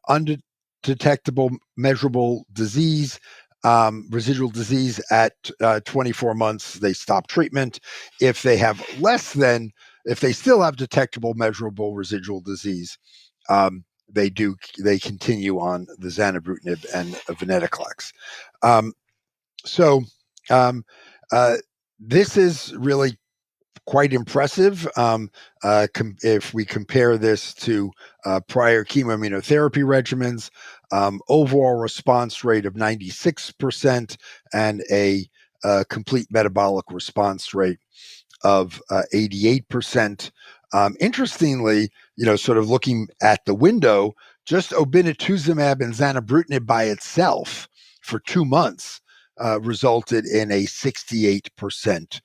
undetectable measurable disease, residual disease at 24 months, they stop treatment. If they still have detectable measurable residual disease, they continue on the zanubrutinib and venetoclax. So this is really quite impressive if we compare this to prior chemoimmunotherapy regimens. Overall response rate of 96% and a complete metabolic response rate of 88%. Interestingly, sort of looking at the window, just obinutuzumab and zanubrutinib by itself for 2 months resulted in a 68%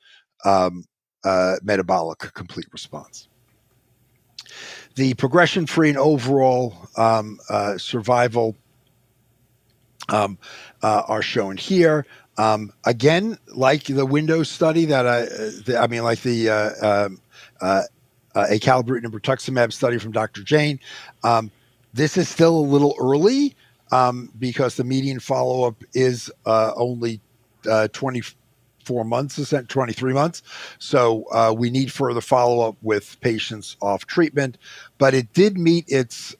metabolic complete response. The progression-free and overall survival are shown here. Again, like the window study like the acalabrutinib rituximab study from Dr. Jain, this is still a little early because the median follow-up is only 24 months, 23 months. So we need further follow-up with patients off treatment, but it did meet its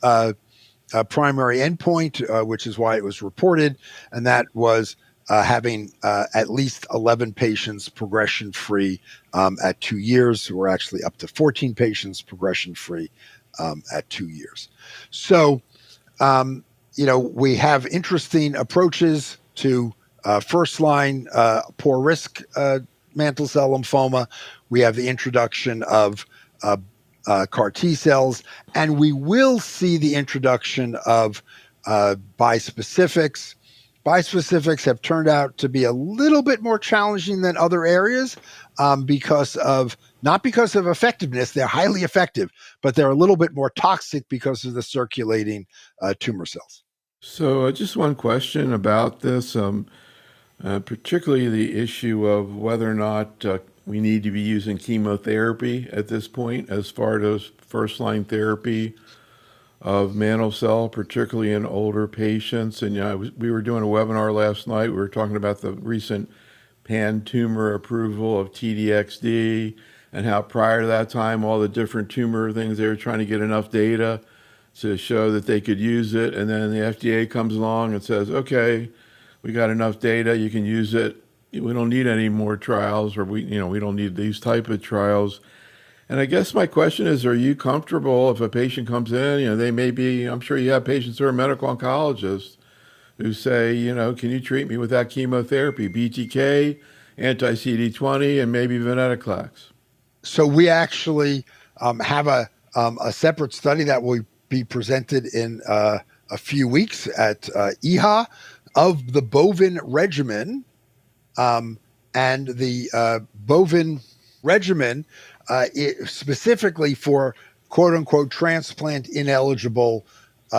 primary endpoint, which is why it was reported, and that was having at least 11 patients progression-free at 2 years. We're actually up to 14 patients progression-free at 2 years. So, we have interesting approaches to first-line poor risk mantle cell lymphoma. We have the introduction of CAR T cells, and we will see the introduction of bispecifics. Bispecifics have turned out to be a little bit more challenging than other areas not because of effectiveness. They're highly effective, but they're a little bit more toxic because of the circulating tumor cells. So just one question about this, particularly the issue of whether or not we need to be using chemotherapy at this point as far as first-line therapy of mantle cell, particularly in older patients. And we were doing a webinar last night. We were talking about the recent pan-tumor approval of TDXD and how prior to that time, all the different tumor things, they were trying to get enough data to show that they could use it. And then the FDA comes along and says, okay, we got enough data, you can use it. We don't need any more trials, or we don't need these type of trials. And I guess my question is, are you comfortable if a patient comes in, they may be, I'm sure you have patients who are medical oncologists who say, can you treat me with that chemotherapy, BTK, anti-CD20, and maybe venetoclax? So we actually have a separate study that will be presented in a few weeks at EHA of the bovin regimen. And the bovin regimen specifically for quote unquote transplant ineligible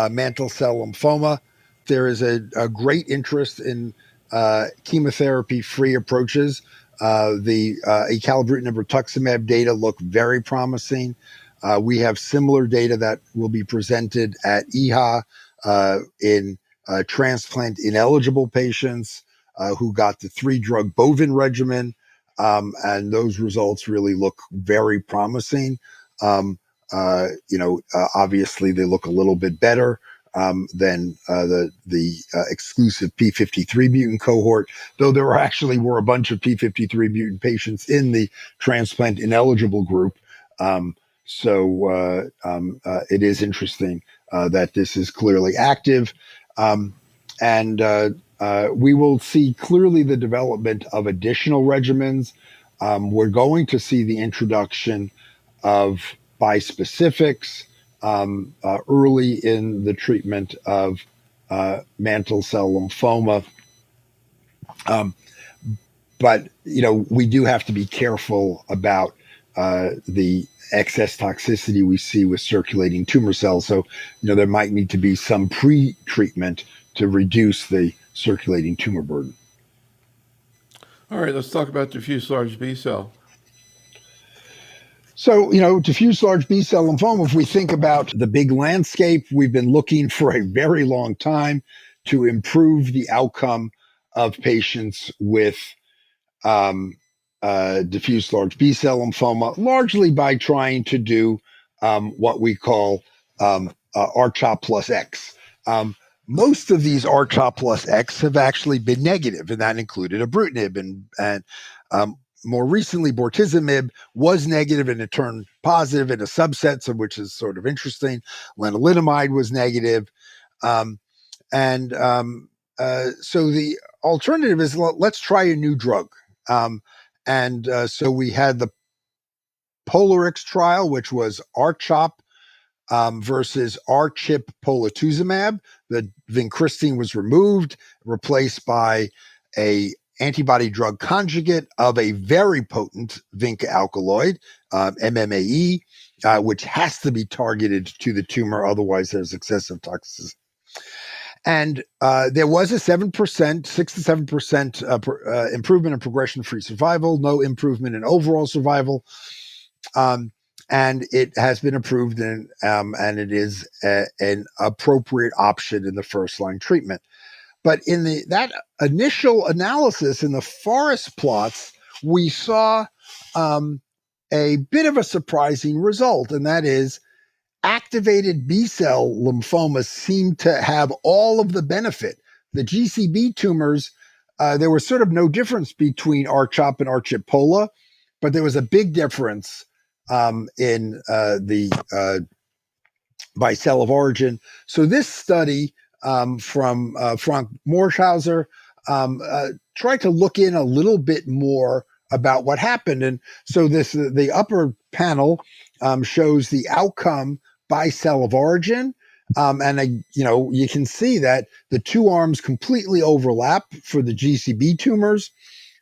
mantle cell lymphoma. There is a great interest in chemotherapy free approaches. The acalabrutinib rituximab data look very promising. We have similar data that will be presented at EHA in transplant ineligible patients who got the 3-drug bovin regimen. And those results really look very promising. Obviously they look a little bit better than the exclusive p53 mutant cohort, though there were a bunch of p53 mutant patients in the transplant ineligible group. So it is interesting that this is clearly active. And we will see clearly the development of additional regimens. We're going to see the introduction of bispecifics early in the treatment of mantle cell lymphoma. But we do have to be careful about the excess toxicity we see with circulating tumor cells. So, there might need to be some pre-treatment to reduce the circulating tumor burden. All right, let's talk about diffuse large B cell. So, diffuse large B cell lymphoma, if we think about the big landscape, we've been looking for a very long time to improve the outcome of patients with diffuse large B cell lymphoma, largely by trying to do what we call R-CHOP plus X. Most of these R-CHOP plus X have actually been negative, and that included ibrutinib. And more recently, bortezomib was negative and it turned positive in a subset, which is sort of interesting. Lenalidomide was negative. So the alternative is, let's try a new drug. So we had the POLARIX trial, which was R-CHOP versus R-CHIP polatuzumab. The vincristine was removed, replaced by a antibody drug conjugate of a very potent vinca alkaloid, MMAE, which has to be targeted to the tumor, otherwise there's excessive toxicity. And there was a 6 to 7% improvement in progression-free survival, no improvement in overall survival. And it has been approved, and it is an appropriate option in the first-line treatment. But in that initial analysis in the forest plots, we saw a bit of a surprising result, and that is activated B-cell lymphomas seem to have all of the benefit. The GCB tumors, there was sort of no difference between R-CHOP and R-CHIP pola, but there was a big difference in the by cell of origin. So this study from Frank Morshauser tried to look in a little bit more about what happened. And so the upper panel shows the outcome by cell of origin. You can see that the two arms completely overlap for the GCB tumors,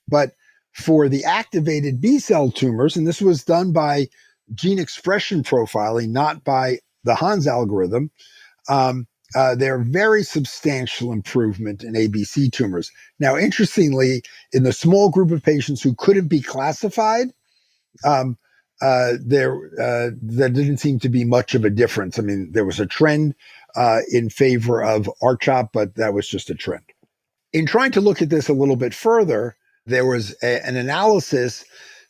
but for the activated B cell tumors, and this was done by gene expression profiling, not by the Hans algorithm, there are very substantial improvement in ABC tumors. Now, interestingly, in the small group of patients who couldn't be classified, there didn't seem to be much of a difference. I mean, there was a trend in favor of R-CHOP, but that was just a trend. In trying to look at this a little bit further, there was an analysis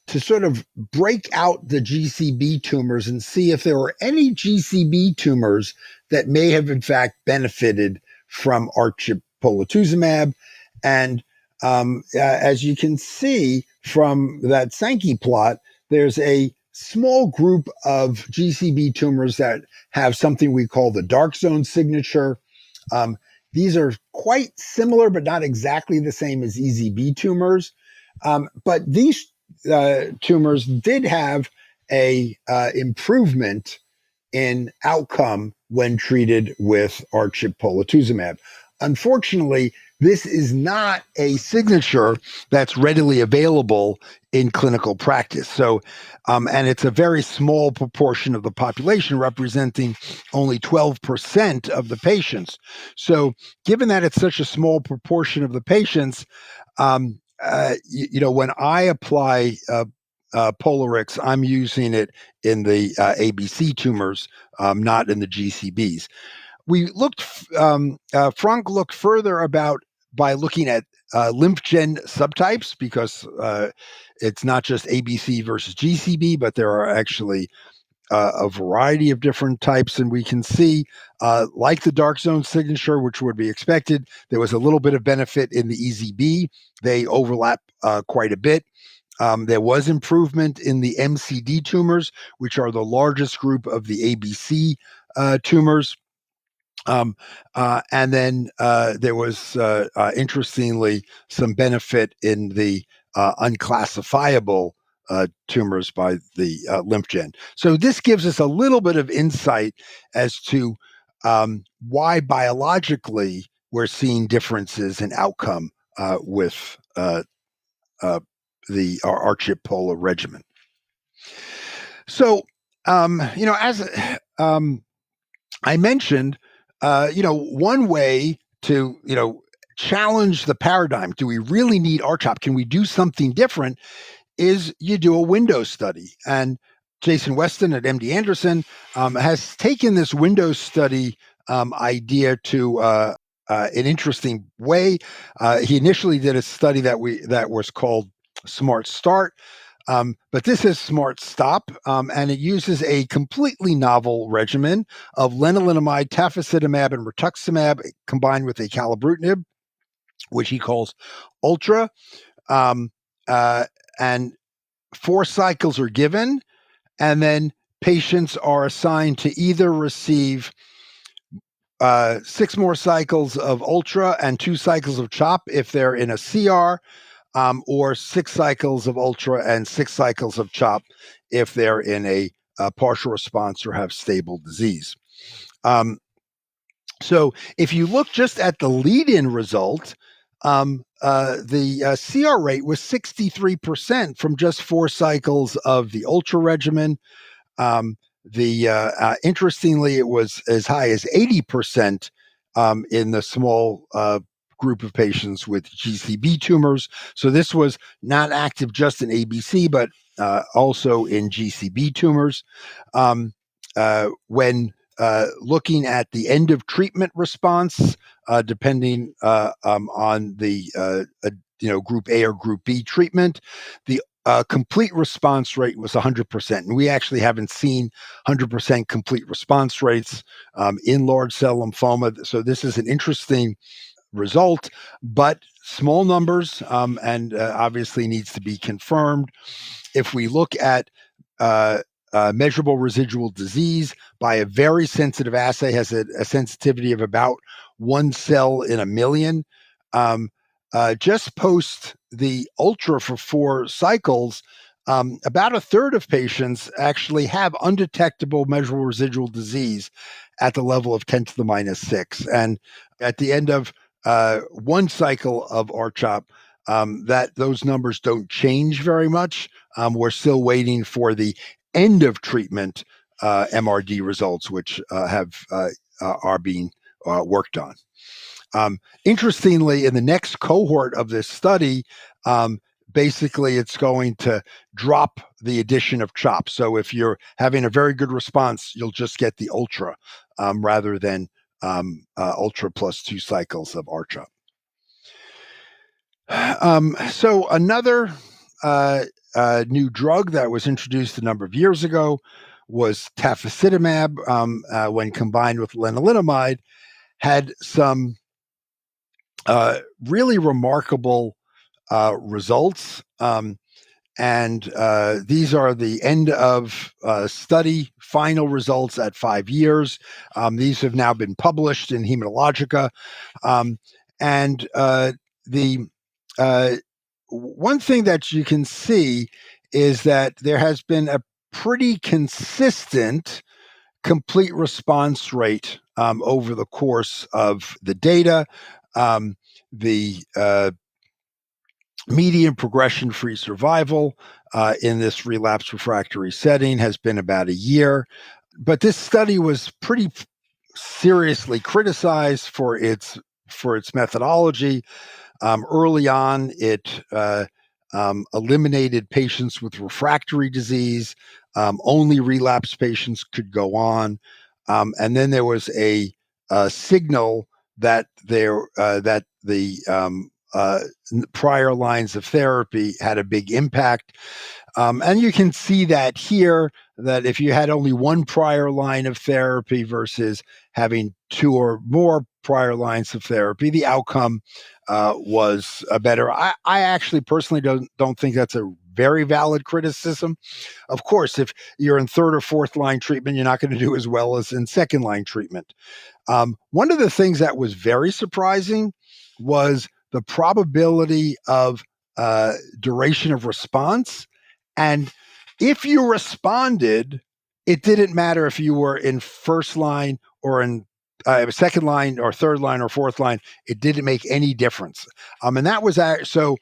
to sort of break out the GCB tumors and see if there were any GCB tumors that may have in fact benefited from R-CHIP polatuzumab. And as you can see from that Sankey plot, there's a small group of GCB tumors that have something we call the dark zone signature. These are quite similar, but not exactly the same as EZB tumors. But these tumors did have a improvement in outcome when treated with R-CHIP polatuzumab. Unfortunately, this is not a signature that's readily available in clinical practice. So, and it's a very small proportion of the population, representing only 12% of the patients. So, given that it's such a small proportion of the patients, when I apply POLARIX, I'm using it in the ABC tumors, not in the GCBs. Frank looked further by looking at lymph-gen subtypes, because it's not just ABC versus GCB, but there are actually a variety of different types. And we can see, like the dark zone signature, which would be expected, there was a little bit of benefit in the EZB. They overlap quite a bit. There was improvement in the MCD tumors, which are the largest group of the ABC tumors. And then there was, interestingly, some benefit in the unclassifiable tumors by the LymphGen. So this gives us a little bit of insight as to why biologically we're seeing differences in outcome with the R-CHP pola regimen. So, as I mentioned, one way to, challenge the paradigm, do we really need RCHOP? Can we do something different? Is you do a window study. And Jason Weston at MD Anderson has taken this window study idea to an interesting way. He initially did a study that was called Smart Start. But this is Smart Stop, and it uses a completely novel regimen of lenalidomide, tafasitamab, and rituximab combined with acalabrutinib, which he calls Ultra. Um, and 4 cycles are given, and then patients are assigned to either receive 6 more cycles of Ultra and 2 cycles of CHOP if they're in a CR, or 6 cycles of Ultra and 6 cycles of CHOP if they're in a partial response or have stable disease. So if you look just at the lead-in result, the CR rate was 63% from just 4 cycles of the Ultra regimen. Interestingly, it was as high as 80% in the small group of patients with GCB tumors. So this was not active just in ABC, but also in GCB tumors. When looking at the end of treatment response, depending on the group A or group B treatment, the complete response rate was 100%. And we actually haven't seen 100% complete response rates in large cell lymphoma. So this is an interesting result, but small numbers, and obviously needs to be confirmed. If we look at measurable residual disease by a very sensitive assay, has a sensitivity of about 1 cell in a million. Just post the Ultra for 4 cycles, about a third of patients actually have undetectable measurable residual disease at the level of 10 to the minus 6. And at the end of 1 cycle of RCHOP, that those numbers don't change very much. We're still waiting for the end of treatment MRD results, which are being worked on. Interestingly, in the next cohort of this study, basically it's going to drop the addition of CHOP. So if you're having a very good response, you'll just get the Ultra rather than Ultra plus 2 cycles of RCHOP. So another new drug that was introduced a number of years ago was tafasitamab, when combined with lenalidomide, had some really remarkable results. And these are the end of study final results at 5 years. These have now been published in Hematologica. And the one thing that you can see is that there has been a pretty consistent complete response rate over the course of the data. The median progression-free survival in this relapse refractory setting has been about a year. But this study was pretty seriously criticized for its methodology. Early on, it eliminated patients with refractory disease. Only relapsed patients could go on. And then there was a signal that the prior lines of therapy had a big impact. And you can see that here, that if you had only 1 prior line of therapy versus having 2 or more prior lines of therapy, the outcome was better. I actually personally don't think that's a very valid criticism. Of course, if you're in 3rd or 4th line treatment, you're not going to do as well as in 2nd line treatment. One of the things that was very surprising was the probability of duration of response. And if you responded, it didn't matter if you were in first line or in second line or third line or fourth line. It didn't make any difference. And that was so.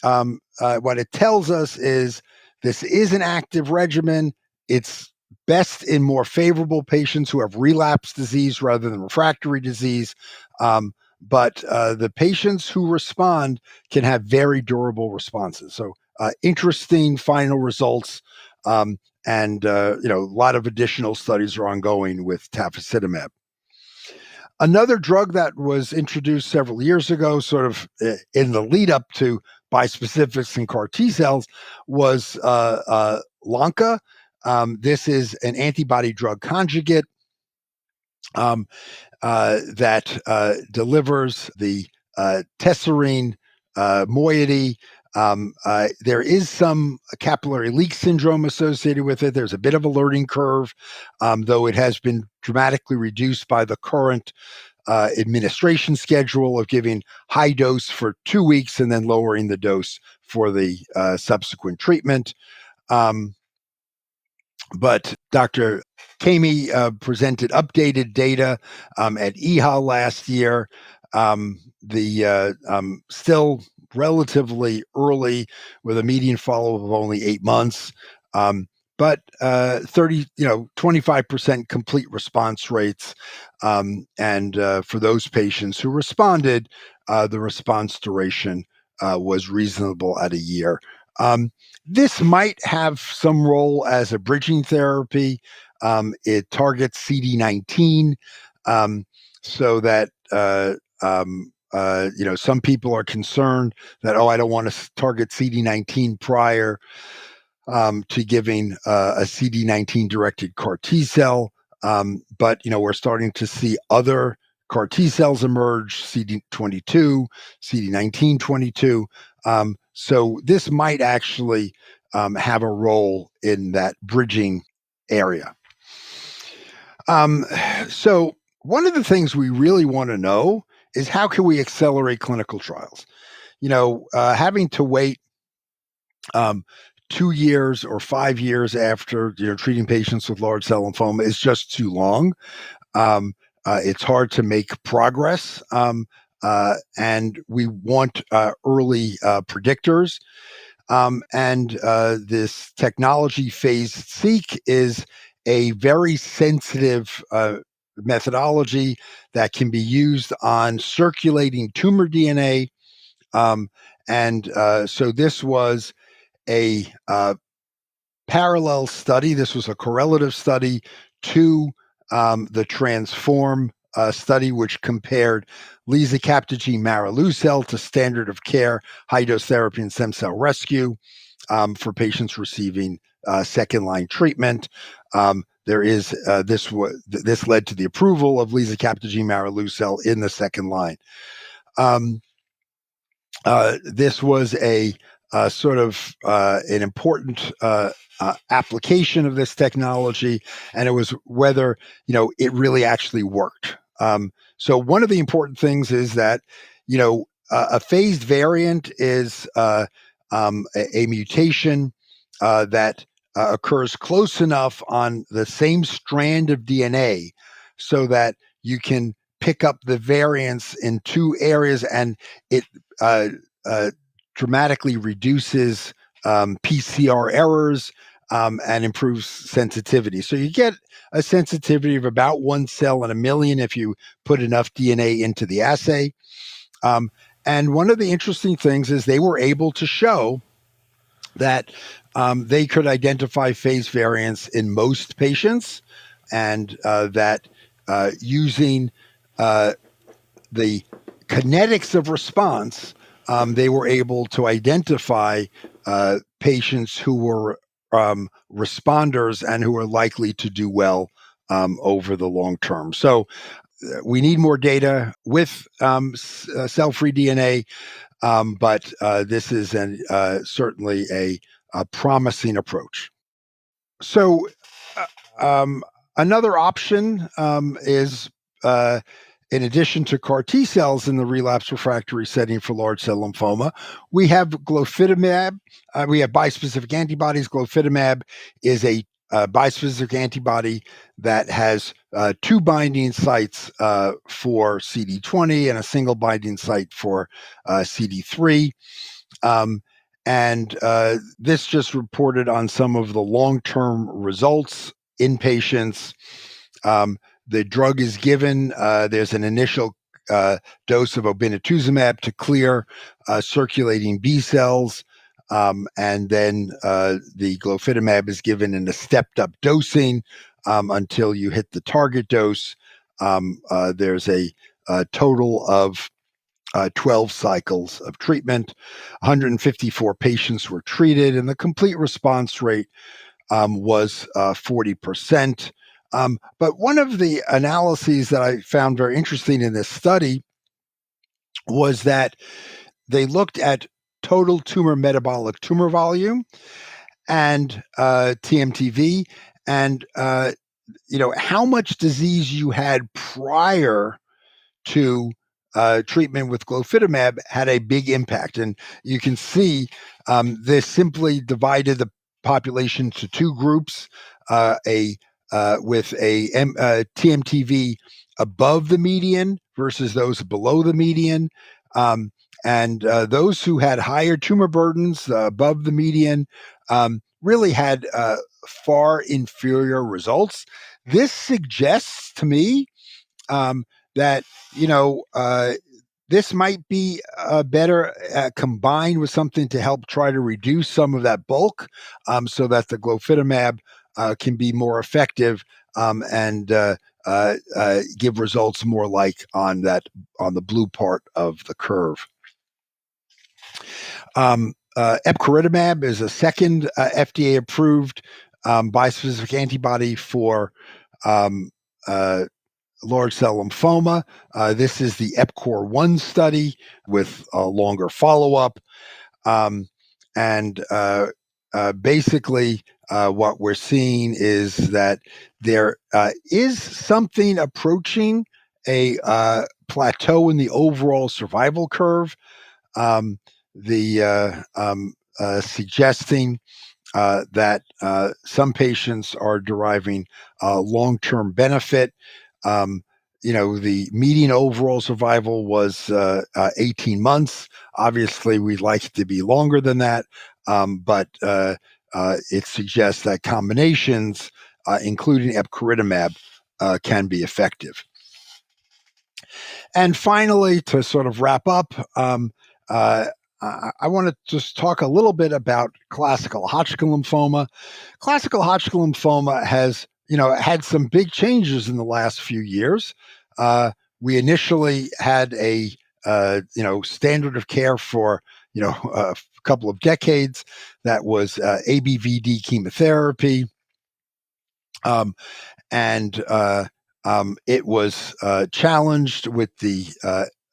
What it tells us is this is an active regimen. It's best in more favorable patients who have relapsed disease rather than refractory disease. But the patients who respond can have very durable responses. So interesting final results. And a lot of additional studies are ongoing with tafasitamab. Another drug that was introduced several years ago, sort of in the lead up to bispecifics and CAR T cells, was Lonca. This is an antibody drug conjugate that delivers the tesserine moiety. There is some capillary leak syndrome associated with it. There's a bit of a learning curve, though it has been dramatically reduced by the current administration schedule of giving high dose for 2 weeks and then lowering the dose for the subsequent treatment. But Dr. Kamey presented updated data at EHA last year. Still relatively early with a median follow-up of only 8 months. But 25% complete response rates. And for those patients who responded, the response duration was reasonable at a year. This might have some role as a bridging therapy. It targets CD19, so that some people are concerned that, I don't want to target CD19 prior to giving a CD19 directed CAR T cell. But we're starting to see other CAR T cells emerge, CD22, CD19-22. So this might actually have a role in that bridging area. So one of the things we really want to know is how can we accelerate clinical trials? Having to wait 2 years or 5 years after treating patients with large cell lymphoma is just too long. It's hard to make progress, and we want early predictors. And this technology phase-seq is a very sensitive methodology that can be used on circulating tumor DNA. So this was a parallel study. This was a correlative study to the Transform study, which compared lisacabtagene maraleucel to standard of care high-dose therapy and stem cell rescue for patients receiving second-line treatment. This led to the approval of lisacabtagene maraleucel in the second line. This was a sort of an important application of this technology, and it was whether it really actually worked. So one of the important things is that a phased variant is a mutation that occurs close enough on the same strand of DNA so that you can pick up the variants in 2 areas, and it dramatically reduces PCR errors and improves sensitivity. So you get a sensitivity of about 1 cell in a million if you put enough DNA into the assay. And one of the interesting things is they were able to show that they could identify phase variants in most patients, and that using the kinetics of response, they were able to identify patients who were responders and who are likely to do well over the long term. So we need more data with cell-free DNA, but this is certainly a promising approach. So another option is in addition to CAR T cells in the relapse refractory setting for large cell lymphoma, we have glofitamab. We have bispecific antibodies. Glofitamab is a bispecific antibody that has two binding sites for CD20 and a single binding site for CD3. And this just reported on some of the long-term results in patients. The drug is given. There's an initial dose of obinutuzumab to clear circulating B cells. And then the glofitamab is given in a stepped-up dosing until you hit the target dose. There's a total of 12 cycles of treatment. 154 patients were treated, and the complete response rate was 40%. But one of the analyses that I found very interesting in this study was that they looked at total tumor metabolic tumor volume and TMTV, and how much disease you had prior to treatment with glofitamab had a big impact. And you can see this simply divided the population to two groups, with a TMTV above the median versus those below the median. And those who had higher tumor burdens above the median really had far inferior results. This suggests to me that this might be better combined with something to help try to reduce some of that bulk, so that the glofitamab can be more effective and give results more like on the blue part of the curve. Epcoritamab is a second FDA-approved bispecific antibody for large cell lymphoma. This is the EPCOR-1 study with a longer follow-up. Basically, what we're seeing is that there is something approaching a plateau in the overall survival curve, suggesting that some patients are deriving long-term benefit. The median overall survival was 18 months. Obviously, we'd like it to be longer than that, but it suggests that combinations, including epcoritamab, can be effective. And finally, to sort of wrap up, I want to just talk a little bit about classical Hodgkin lymphoma. Classical Hodgkin lymphoma has had some big changes in the last few years. We initially had a standard of care for a couple of decades that was ABVD chemotherapy, and it was challenged with the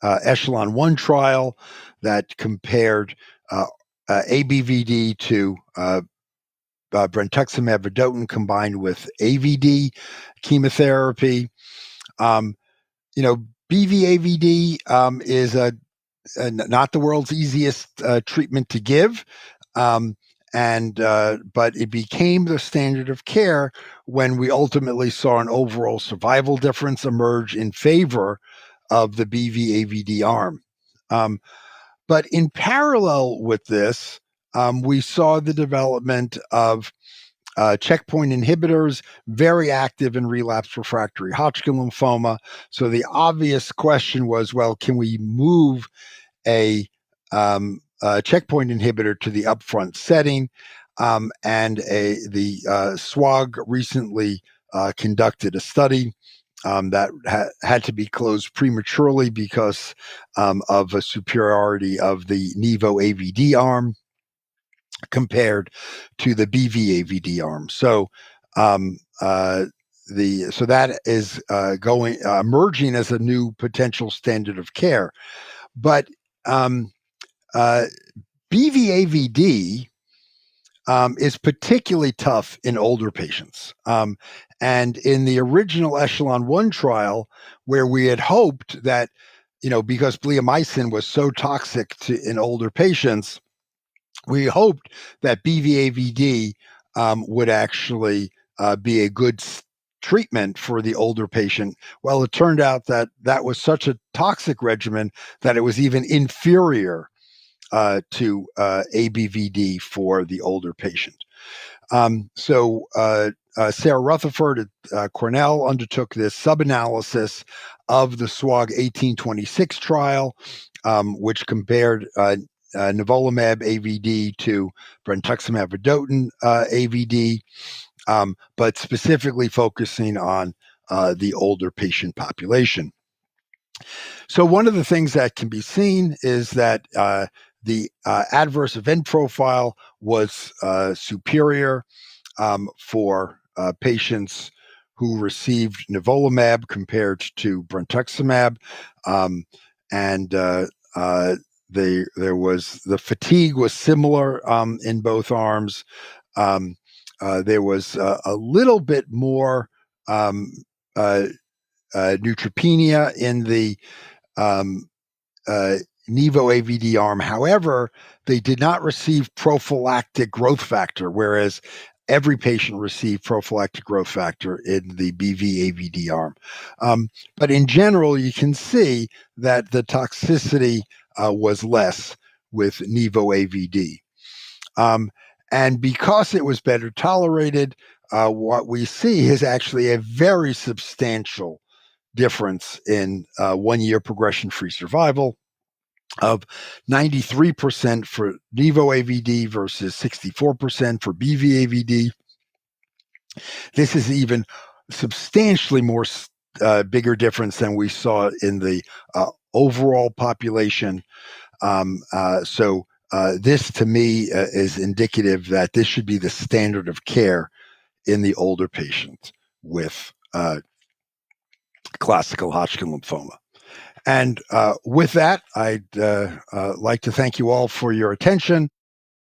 Echelon 1 trial that compared ABVD to brentuximab vedotin combined with AVD chemotherapy. BVAVD is not the world's easiest treatment to give, but it became the standard of care when we ultimately saw an overall survival difference emerge in favor of the BVAVD arm. But in parallel with this, we saw the development of checkpoint inhibitors, very active in relapsed refractory Hodgkin lymphoma. So the obvious question was, well, can we move a checkpoint inhibitor to the upfront setting? The SWOG recently conducted a study that had to be closed prematurely because of a superiority of the Nivo AVD arm compared to the BVAVD arm. So that is emerging as a new potential standard of care. But BVAVD is particularly tough in older patients. And in the original Echelon 1 trial, where we had hoped that, because bleomycin was so toxic in older patients, we hoped that BVAVD would actually be a good treatment for the older patient. Well, it turned out that that was such a toxic regimen that it was even inferior to ABVD for the older patient. Sarah Rutherford at Cornell undertook this sub-analysis of the SWOG 1826 trial, which compared nivolumab AVD to brentuximab vedotin AVD, but specifically focusing on the older patient population. So one of the things that can be seen is that the adverse event profile was superior for patients who received nivolumab compared to brentuximab, and there was the fatigue was similar in both arms. There was a little bit more neutropenia in the Nivo AVD arm. However, they did not receive prophylactic growth factor, whereas every patient received prophylactic growth factor in the BV AVD arm. But in general, you can see that the toxicity was less with Nivo AVD. And because it was better tolerated, what we see is actually a very substantial difference in 1 year progression-free survival of 93% for Nivo AVD versus 64% for BV AVD. This is even substantially more bigger difference than we saw in the overall population. This to me is indicative that this should be the standard of care in the older patients with classical Hodgkin lymphoma. And with that, I'd like to thank you all for your attention.